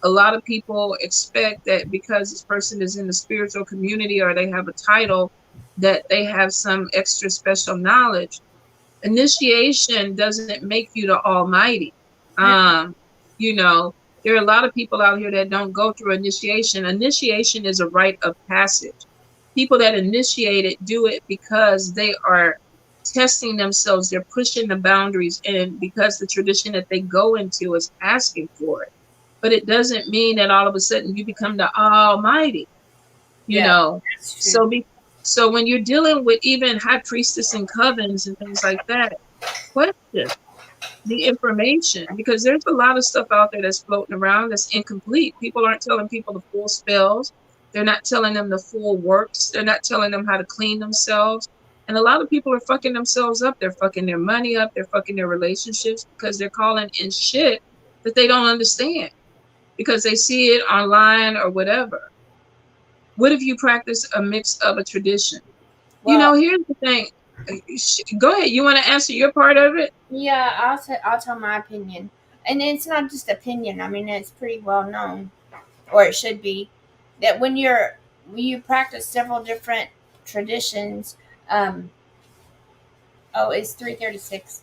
A lot of people expect that because this person is in the spiritual community or they have a title, that they have some extra special knowledge. Initiation doesn't make you the almighty. There are a lot of people out here that don't go through initiation. Initiation is a rite of passage. People that initiate it do it because they are testing themselves. They're pushing the boundaries, and because the tradition that they go into is asking for it. But it doesn't mean that all of a sudden you become the almighty, So when you're dealing with even high priestess and covens and things like that, question the information, because there's a lot of stuff out there that's floating around that's incomplete. People aren't telling people the full spells. They're not telling them the full works. They're not telling them how to clean themselves. And a lot of people are fucking themselves up. They're fucking their money up. They're fucking their relationships because they're calling in shit that they don't understand, because they see it online or whatever. What if you practice a mix of a tradition? Well, here's the thing. Go ahead. You want to answer your part of it? Yeah, I'll tell my opinion, and it's not just opinion. I mean, it's pretty well known, or it should be, that when you practice several different traditions. It's 3:36.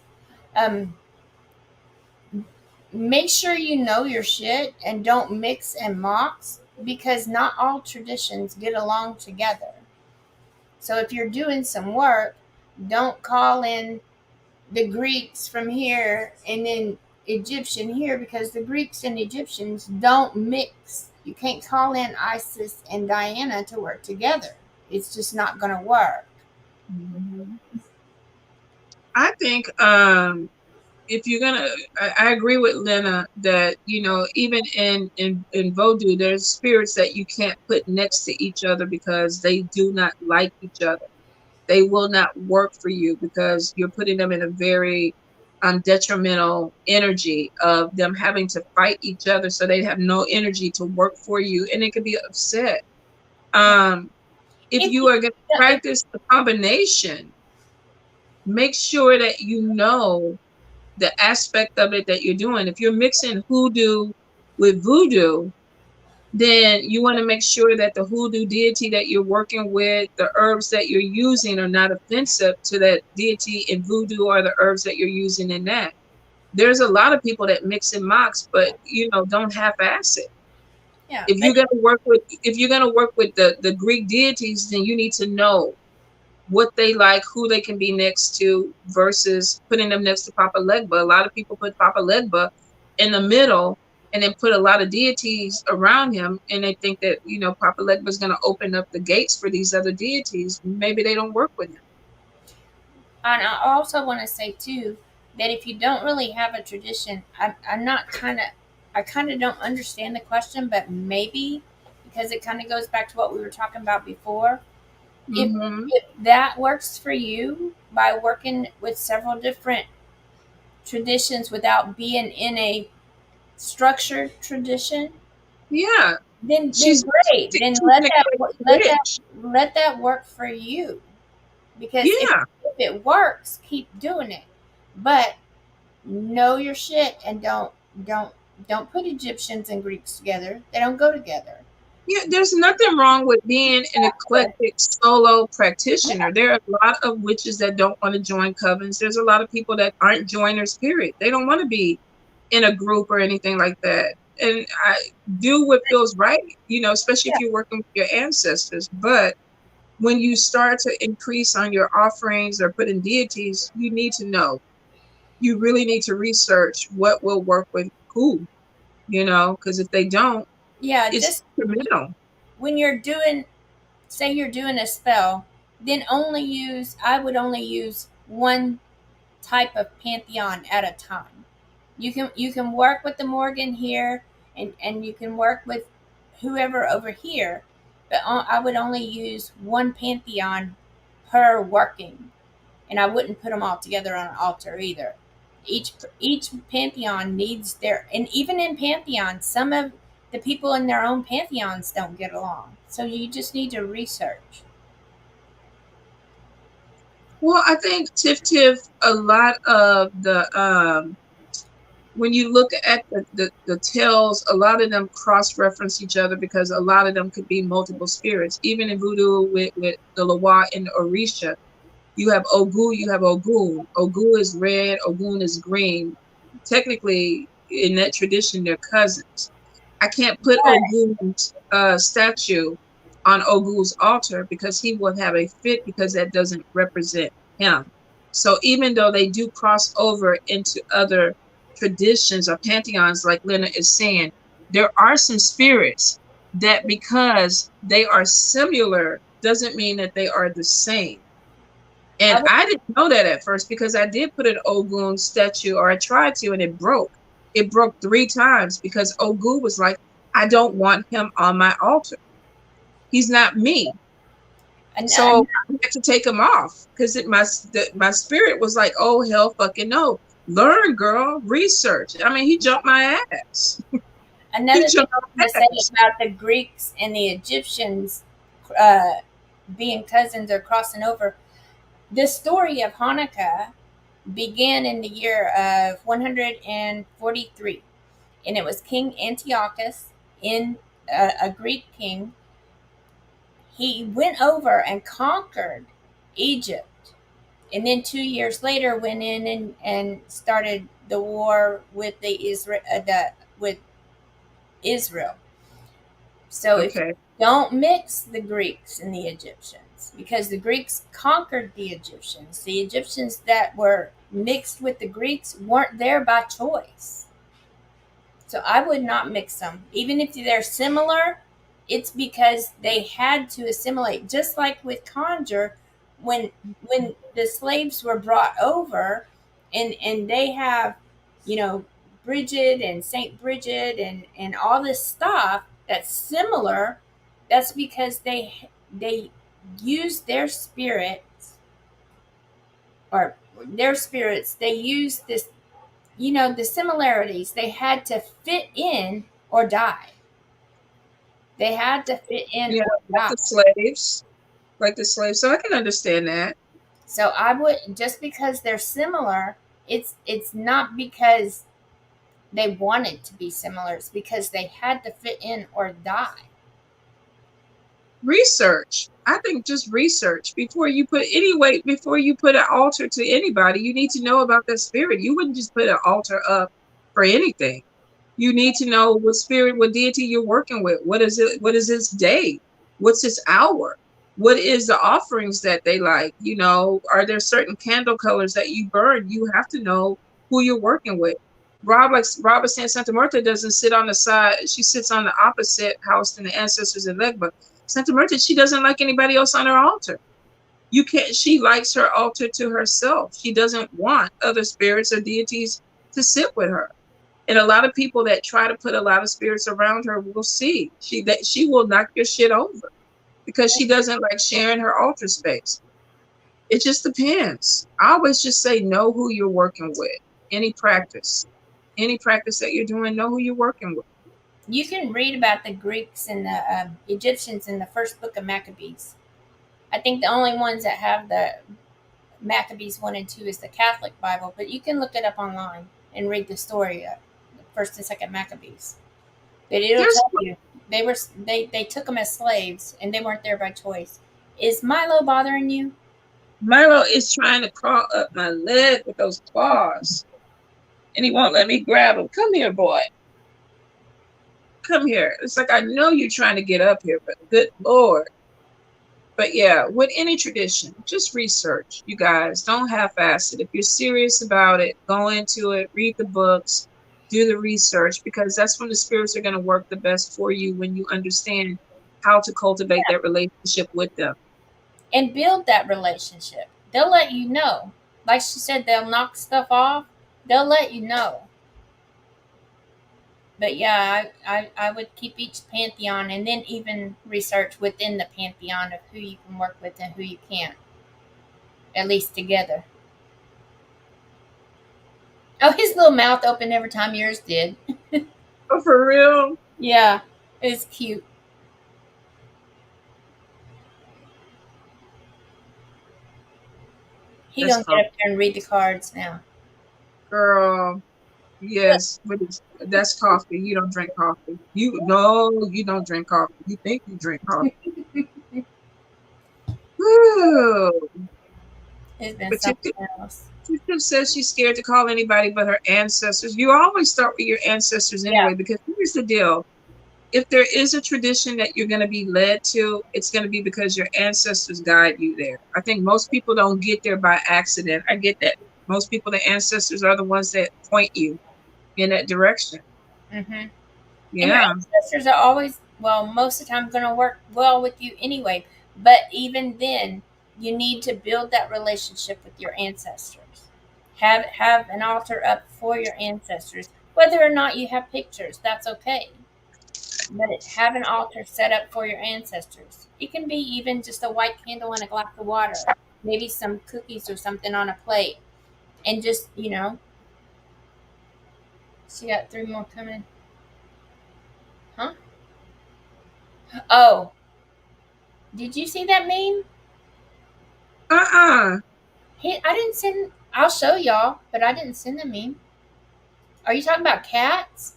Make sure you know your shit and don't mix and mix, because not all traditions get along together. So if you're doing some work, don't call in the Greeks from here and then Egyptian here, because the Greeks and Egyptians don't mix. You can't call in Isis and Diana to work together. It's just not going to work. Mm-hmm. I think if you're gonna, I agree with Lynna that even in voodoo, there's spirits that you can't put next to each other because they do not like each other. they will not work for you because you're putting them in a very detrimental energy of them having to fight each other, so they have no energy to work for you, and they could be upset. If If you you, are going to if, practice the combination, make sure that you know the aspect of it that you're doing. If you're mixing hoodoo with voodoo, then you want to make sure that the hoodoo deity that you're working with, the herbs that you're using are not offensive to that deity in voodoo or the herbs that you're using in that. There's a lot of people that mix and mix, but don't half-ass it. yeah, If but you're gonna work with the Greek deities, then you need to know what they like, who they can be next to, versus putting them next to Papa Legba. A lot of people put Papa Legba in the middle and then put a lot of deities around him, and they think that Papa Legba is going to open up the gates for these other deities. Maybe they don't work with him. and I also want to say too that if you don't really have a tradition, I'm not I kind of don't understand the question, but maybe because it kind of goes back to what we were talking about before. If, Hmm. if that works for you by working with several different traditions without being in a structured tradition, Yeah, then she's great. Then she's an eclectic witch. let that work for you. Because Yeah, if it works, keep doing it. But know your shit and don't don't put Egyptians and Greeks together. They don't go together. yeah. There's nothing wrong with being an eclectic solo Yeah, practitioner. There are a lot of witches that don't want to join covens. There's a lot of people that aren't joiners. Period. They don't want to be in a group or anything like that. And I do what feels right, especially if yeah, you're working with your ancestors. But when you start to increase on your offerings or put in deities, you need to know. You really need to research what will work with who, because if they don't, yeah. it's Just criminal. when you're doing, say you're doing a spell, then only use. I would only use one type of pantheon at a time. You can work with the Morgan here, and you can work with whoever over here, but I would only use one pantheon per working, and I wouldn't put them all together on an altar either. Each pantheon needs their, and even in pantheons, some of the people in their own pantheons don't get along. So you just need to research. Well, I think Tiff, a lot of the when you look at the tales, a lot of them cross reference each other because a lot of them could be multiple spirits. Even in voodoo with the Loa and the Orisha, you have Ogu, you have Ogun. Ogu is red, Ogun is green. Technically, in that tradition, they're cousins. I can't put But Ogun's statue on Ogu's altar because he will have a fit because that doesn't represent him. So even though they do cross over into other traditions or pantheons, like Lynna is saying, there are some spirits that because they are similar doesn't mean that they are the same. I And would, I didn't know that at first because I did put an Ogun statue, or I tried to, and it broke. It broke 3 times because Ogu was like, I don't want him on my altar. He's not me. So and I had to take him off because my spirit was like, oh, hell fucking no. Learn, girl, research. I mean, he jumped my ass. He another thing jumped I my want to say ass. about the Greeks and the Egyptians uh, being cousins or crossing over, the story of Hanukkah began in the year of 143, and it was King Antiochus, in a Greek king. He went over and conquered Egypt, and then 2 years later went in and started the war with with Israel. So if you Okay. don't mix the Greeks and the Egyptians, because the Greeks conquered the Egyptians that were mixed with the Greeks weren't there by choice. So I would not mix them. Even if they're similar, it's because they had to assimilate. Just like with conjure, when the slaves were brought over, and they have, you know, Bridget and Saint Bridget and all this stuff that's similar, that's because they use their spirits or their spirits, they used this, the similarities. They had to fit in or die. They had to fit in Yeah, or like die. the slaves. Like the slaves. So I can understand that. So I would, just because they're similar, it's not because they wanted to be similar. It's because they had to fit in or die. Research. I think just research before you put before you put an altar to anybody, you need to know about that spirit. You wouldn't just put an altar up for anything. You need to know what spirit, what deity you're working with. What is it? What is its day? What's its hour? What is the offerings that they like? Are there certain candle colors that you burn? You have to know who you're working with. Rob is saying Santa Marta doesn't sit on the side. She sits on the opposite house than the ancestors in Legba. Santa Marta, she doesn't like anybody else on her altar. You can't. She likes her altar to herself. She doesn't want other spirits or deities to sit with her. And a lot of people that try to put a lot of spirits around her will see she will knock your shit over because she doesn't like sharing her altar space. It just depends. I always just say know who you're working with. Any practice that you're doing, know who you're working with. You can read about the Greeks and the Egyptians in the first book of Maccabees. I think the only ones that have the Maccabees 1 and 2 is the Catholic Bible, but you can look it up online and read the story of the first and second Maccabees. But it'll There's tell you they took them as slaves and they weren't there by choice. Is Milo bothering you? Milo is trying to crawl up my leg with those claws, and he won't let me grab him. Come here, boy. Come here. It's like I know you're trying to get up here, but good Lord. But yeah, with any tradition, just research. You guys don't half-ass it. If you're serious about it, go into it, read the books, do the research, because that's when the spirits are going to work the best for you, when you understand how to cultivate that relationship with them. And build that relationship. They'll let you know. Like she said, they'll knock stuff off. They'll let you know. But yeah, I would keep each pantheon and then even research within the pantheon of who you can work with and who you can't. At least together. Oh, his little mouth opened every time yours did. Oh, for real? Yeah, it's cute. He That's gonna get coffee. up there and read the cards now. Girl, yes, but that's coffee. You don't drink coffee. You don't drink coffee. You think you drink coffee. Woo. It's been But something else. Tiff says she's scared to call anybody but her ancestors. You always start with your ancestors anyway, Yeah. because here's the deal. If there is a tradition that you're going to be led to, it's going to be because your ancestors guide you there. I think most people don't get there by accident. I get that. Most people, the ancestors are the ones that point you in that direction. Mm-hmm. And your Yeah. ancestors are always, well, most of the time going to work well with you anyway. But even then, you need to build that relationship with your ancestors. Have an altar up for your ancestors. Whether or not you have pictures, that's okay. But have an altar set up for your ancestors. It can be even just a white candle and a glass of water, maybe some cookies or something on a plate, and just she got 3 more coming. Huh? Oh, did you see that meme? Uh-uh. I didn't send. I'll show y'all, but I didn't send the meme. Are you talking about cats?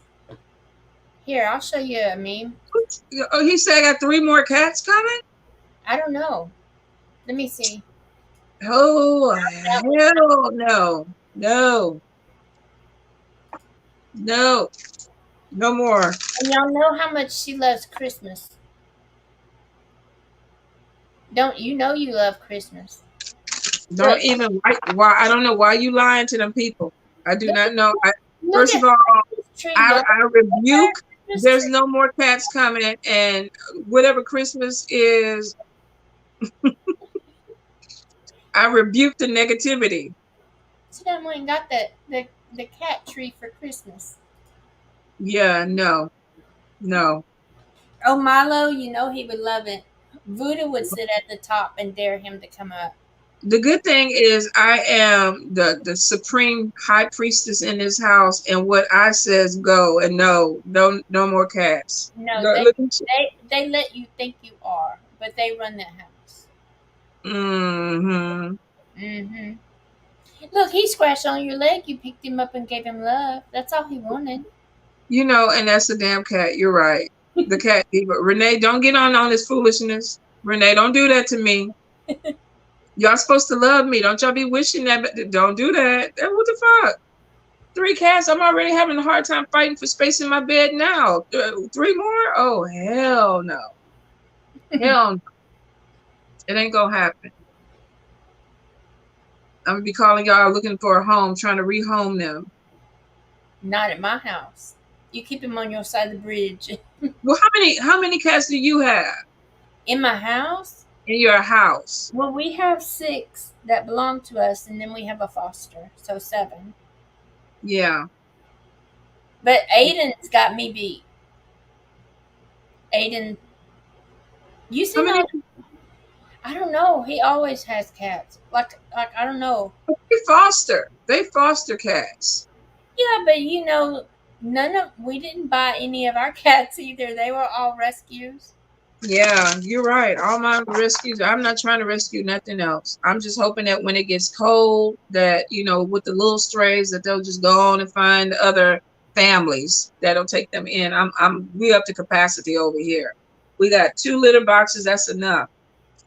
Here, I'll show you a meme. Oh, he said I got 3 more cats coming? I don't know. Let me see. Oh, hell no. No. No. No more. And y'all know how much she loves Christmas. Don't you know you love Christmas? Don't Look, even why I don't know why you lying to them people. I do look, not know. look First at of all, this tree, I y'all. rebuke. Christmas There's tree. no more cats coming, and whatever Christmas is, I rebuke the negativity. She done went and got the cat tree for Christmas. Yeah, no, no. Oh, Milo, you know he would love it. Voodoo would sit at the top and dare him to come up. The good thing is I am the supreme high priestess in this house, and what I says go, and no more cats. No, Look, look at you. they let you think you are, but they run that house. Mm-hmm. Mm-hmm. Look, he scratched on your leg. You picked him up and gave him love. That's all he wanted. You know, and that's a damn cat. You're right. The cat diva. Renee, don't get on this foolishness. Renee, don't do that to me. Y'all supposed to love me. Don't y'all be wishing that, but don't do that. What the fuck? 3 cats. I'm already having a hard time fighting for space in my bed now. 3 more? Oh, hell no. Hell no. It ain't gonna happen. I'm gonna be calling y'all looking for a home, trying to rehome them. Not at my house. You keep him on your side of the bridge. Well, how many cats do you have In my house? in your house? Well, we have 6 that belong to us, and then we have a foster, so 7. Yeah. But Aiden's got me beat. Aiden, you How see many? I don't know. He always has cats. Like I don't know. They foster cats. Yeah, but we didn't buy any of our cats either. They were all rescues. Yeah, you're right. All my rescues, I'm not trying to rescue nothing else. I'm just hoping that when it gets cold, that, with the little strays, that they'll just go on and find other families that'll take them in. We up to capacity over here. We got 2 litter boxes. That's enough.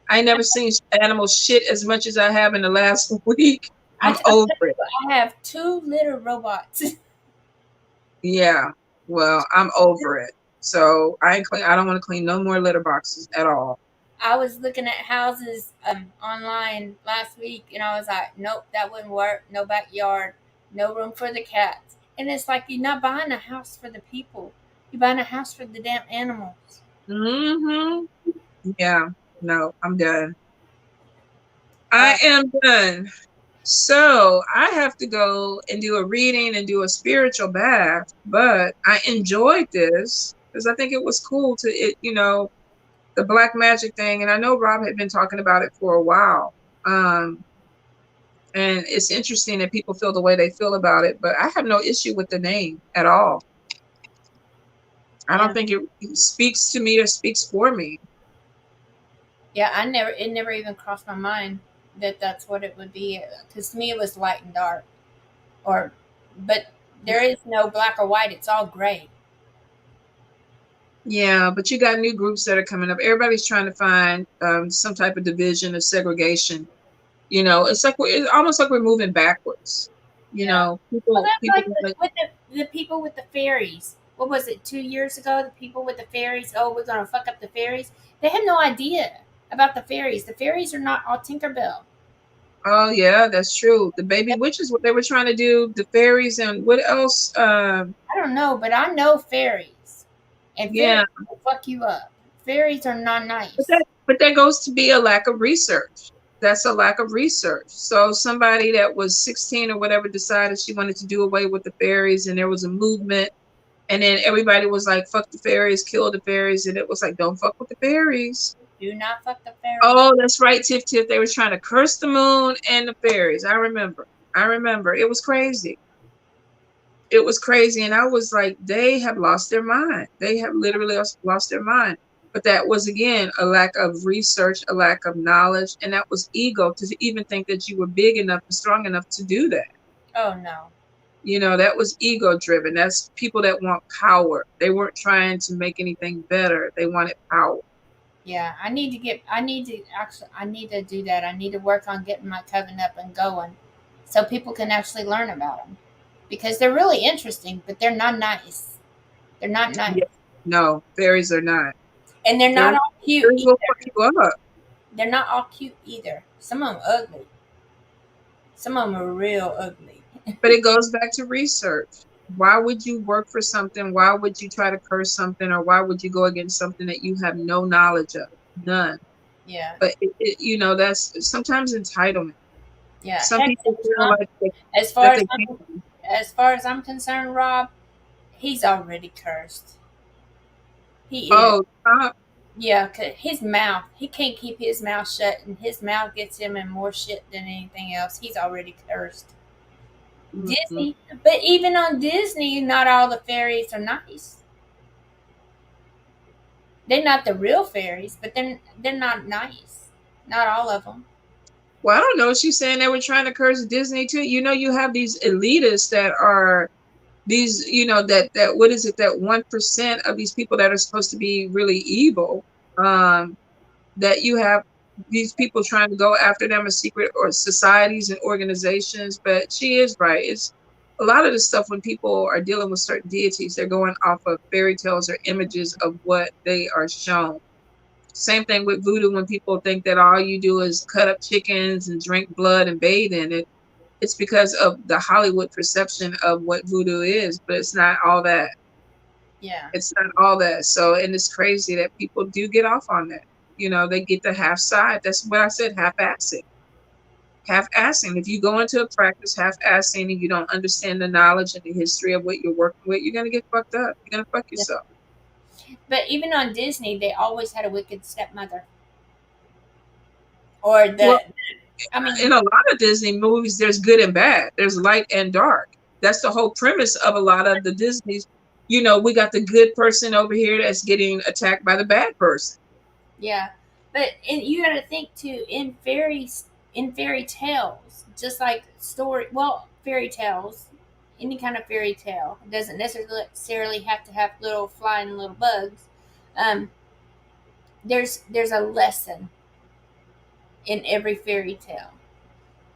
I ain't never seen animals shit as much as I have in the last week. I'm over it. I have 2 litter robots. Yeah. Well, I'm over it. So I don't want to clean no more litter boxes at all. I was looking at houses online last week, and I was like, nope, that wouldn't work. No backyard, no room for the cats. And it's like you're not buying a house for the people. You're buying a house for the damn animals. Mm-hmm. Yeah. No, I'm done. I am done. So I have to go and do a reading and do a spiritual bath, but I enjoyed this because I think it was cool the black magic thing. And I know Rob had been talking about it for a while. And it's interesting that people feel the way they feel about it, but I have no issue with the name at all. I don't think it speaks to me or speaks for me. Yeah, it never even crossed my mind that that's what it would be. Because to me, it was light and dark. But there is no black or white. It's all gray. Yeah, but you got new groups that are coming up. Everybody's trying to find some type of division or segregation. It's almost like we're moving backwards. Yeah. People Well, that's like the people with the fairies. What was it, 2 years ago? The people with the fairies. Oh, we're gonna fuck up the fairies. They have no idea about the fairies. The fairies are not all Tinkerbell. Oh yeah, that's true. The baby witches, what they were trying to do, the fairies, and what else? I don't know, but I know fairies, and Yeah, fairies will fuck you up. Fairies are not nice. but that goes to be a lack of research. That's a lack of research. So somebody that was 16 or whatever decided she wanted to do away with the fairies, and there was a movement, and then everybody was like, "Fuck the fairies, kill the fairies," and it was like, "Don't fuck with the fairies." Do not fuck the fairies. Oh, that's right, Tiff. They were trying to curse the moon and the fairies. I remember. It was crazy. It was crazy. And I was like, they have lost their mind. They have literally lost their mind. But that was, again, a lack of research, a lack of knowledge. And that was ego to even think that you were big enough and strong enough to do that. Oh, no. That was ego driven. That's people that want power. They weren't trying to make anything better. They wanted power. Yeah, I need to do that. I need to work on getting my coven up and going so people can actually learn about them. Because they're really interesting, but they're not nice. They're not nice. Yeah. No, fairies are not. And they're not all cute either. Will fuck you up. They're not all cute either. Some of them ugly. Some of them are real ugly. But it goes back to research. Why would you work for something? Why would you try to curse something? Or why would you go against something that you have no knowledge of? None. Yeah. But, that's sometimes entitlement. Yeah. Some people feel like as far as I'm concerned, Rob, he's already cursed. He is. Oh, Trump? Yeah, 'cause his mouth, he can't keep his mouth shut, and his mouth gets him in more shit than anything else. He's already cursed. Mm-hmm. Disney, but even on Disney, not all the fairies are nice. They're not the real fairies, but they're not nice. Not all of them. Well, I don't know. She's saying they were trying to curse Disney too. You know, you have these elitists that are these, you know, that what is it, that 1% of these people that are supposed to be really evil, that you have these people trying to go after them as secret or societies and organizations. But she is right. It's a lot of the stuff when people are dealing with certain deities, they're going off of fairy tales or images of what they are shown. Same thing with voodoo. When people think that all you do is cut up chickens and drink blood and bathe in it, it's because of the Hollywood perception of what voodoo is, but it's not all that. Yeah. It's not all that. So, and it's crazy that people do get off on that. You know, they get the half side. That's what I said, half-assing. Half-assing. If you go into a practice half-assing and you don't understand the knowledge and the history of what you're working with, you're going to get fucked up. You're going to fuck Yeah. yourself. But even on Disney, they always had a wicked stepmother. Or Well, I in mean, a lot of Disney movies, there's good and bad. There's light and dark. That's the whole premise of a lot of the Disney's. You know, we got the good person over here that's getting attacked by the bad person. yeah. But you got to think too, in fairy tales, just like fairy tales, any kind of fairy tale, it doesn't necessarily have to have little flying little bugs. Um, there's a lesson in every fairy tale.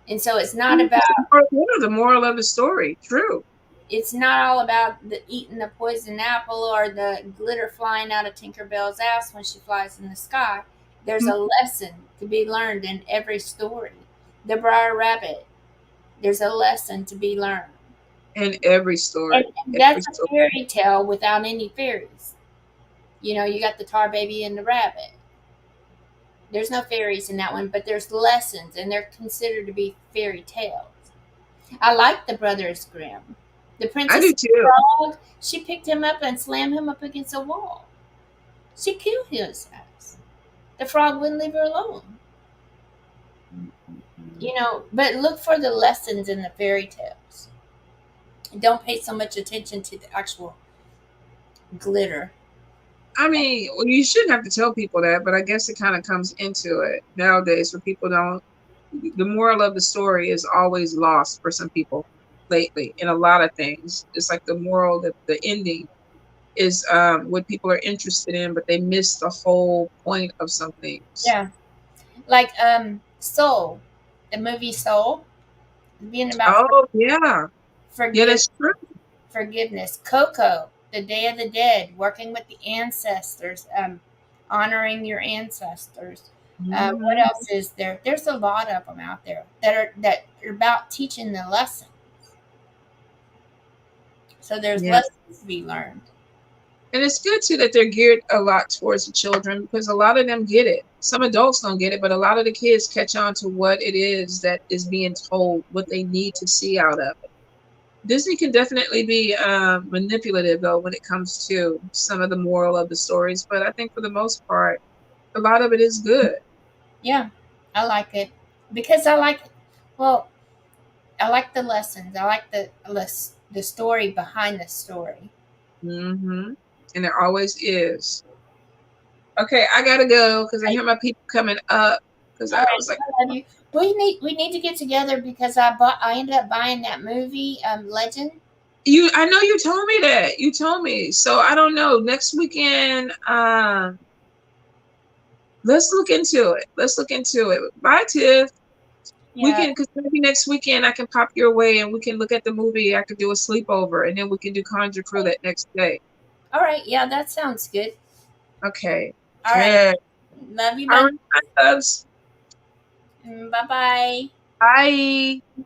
And so it's not about The moral of the story. True. it's not all about the eating the poison apple or the glitter flying out of Tinkerbell's ass when she flies in the sky. There's a lesson to be learned in every story. The Briar Rabbit, there's a lesson to be learned. In every story. And Every that's a story. fairy tale without any fairies. You know, you got the tar baby and the rabbit. There's no fairies in that one, but there's lessons, and they're considered to be fairy tales. I like the Brothers Grimm. The I Princess do and the too. Frog, she picked him up and slammed him up against a wall. She killed his ass. The frog wouldn't leave her alone. You know, but look for the lessons in the fairy tales. Don't pay so much attention to the actual glitter. I mean, well, you shouldn't have to tell people that, but I guess it kind of comes into it nowadays where people don't. The moral of the story is always lost for some people lately in a lot of things. It's like the moral, that the ending is what people are interested in, but they miss the whole point of some things. Yeah. Like Soul, the movie Soul, being about Oh yeah, yeah, forgive that's true. forgiveness. Coco, the Day of the Dead, working with the ancestors, honoring your ancestors. What Mhm. else is there? There's a lot of them out there that are about teaching the lesson. So there's Yeah. lessons to be learned. And it's good too that they're geared a lot towards the children because a lot of them get it. Some adults don't get it, but a lot of the kids catch on to what it is that is being told, what they need to see out of it. Disney can definitely be manipulative though when it comes to some of the moral of the stories, but I think for the most part, a lot of it is good. Yeah, I like it because I like. Well, I like the lessons. I like the story behind the story. And there always is. Okay, I gotta go because I Right. hear my people coming up. Because All I right, was like, I love you. We need to get together because I ended up buying that movie Legend. I know you told me that. You told me. So I don't know. Next weekend, let's look into it. Let's look into it. Bye, Tiff. We Yeah. can, because maybe next weekend I can pop your way and we can look at the movie. I could do a sleepover and then we can do Conjure Crew that next day. All right. Yeah, that sounds good. Okay. All right. Good. Love you, All bun. right, loves. Bye bye. Bye.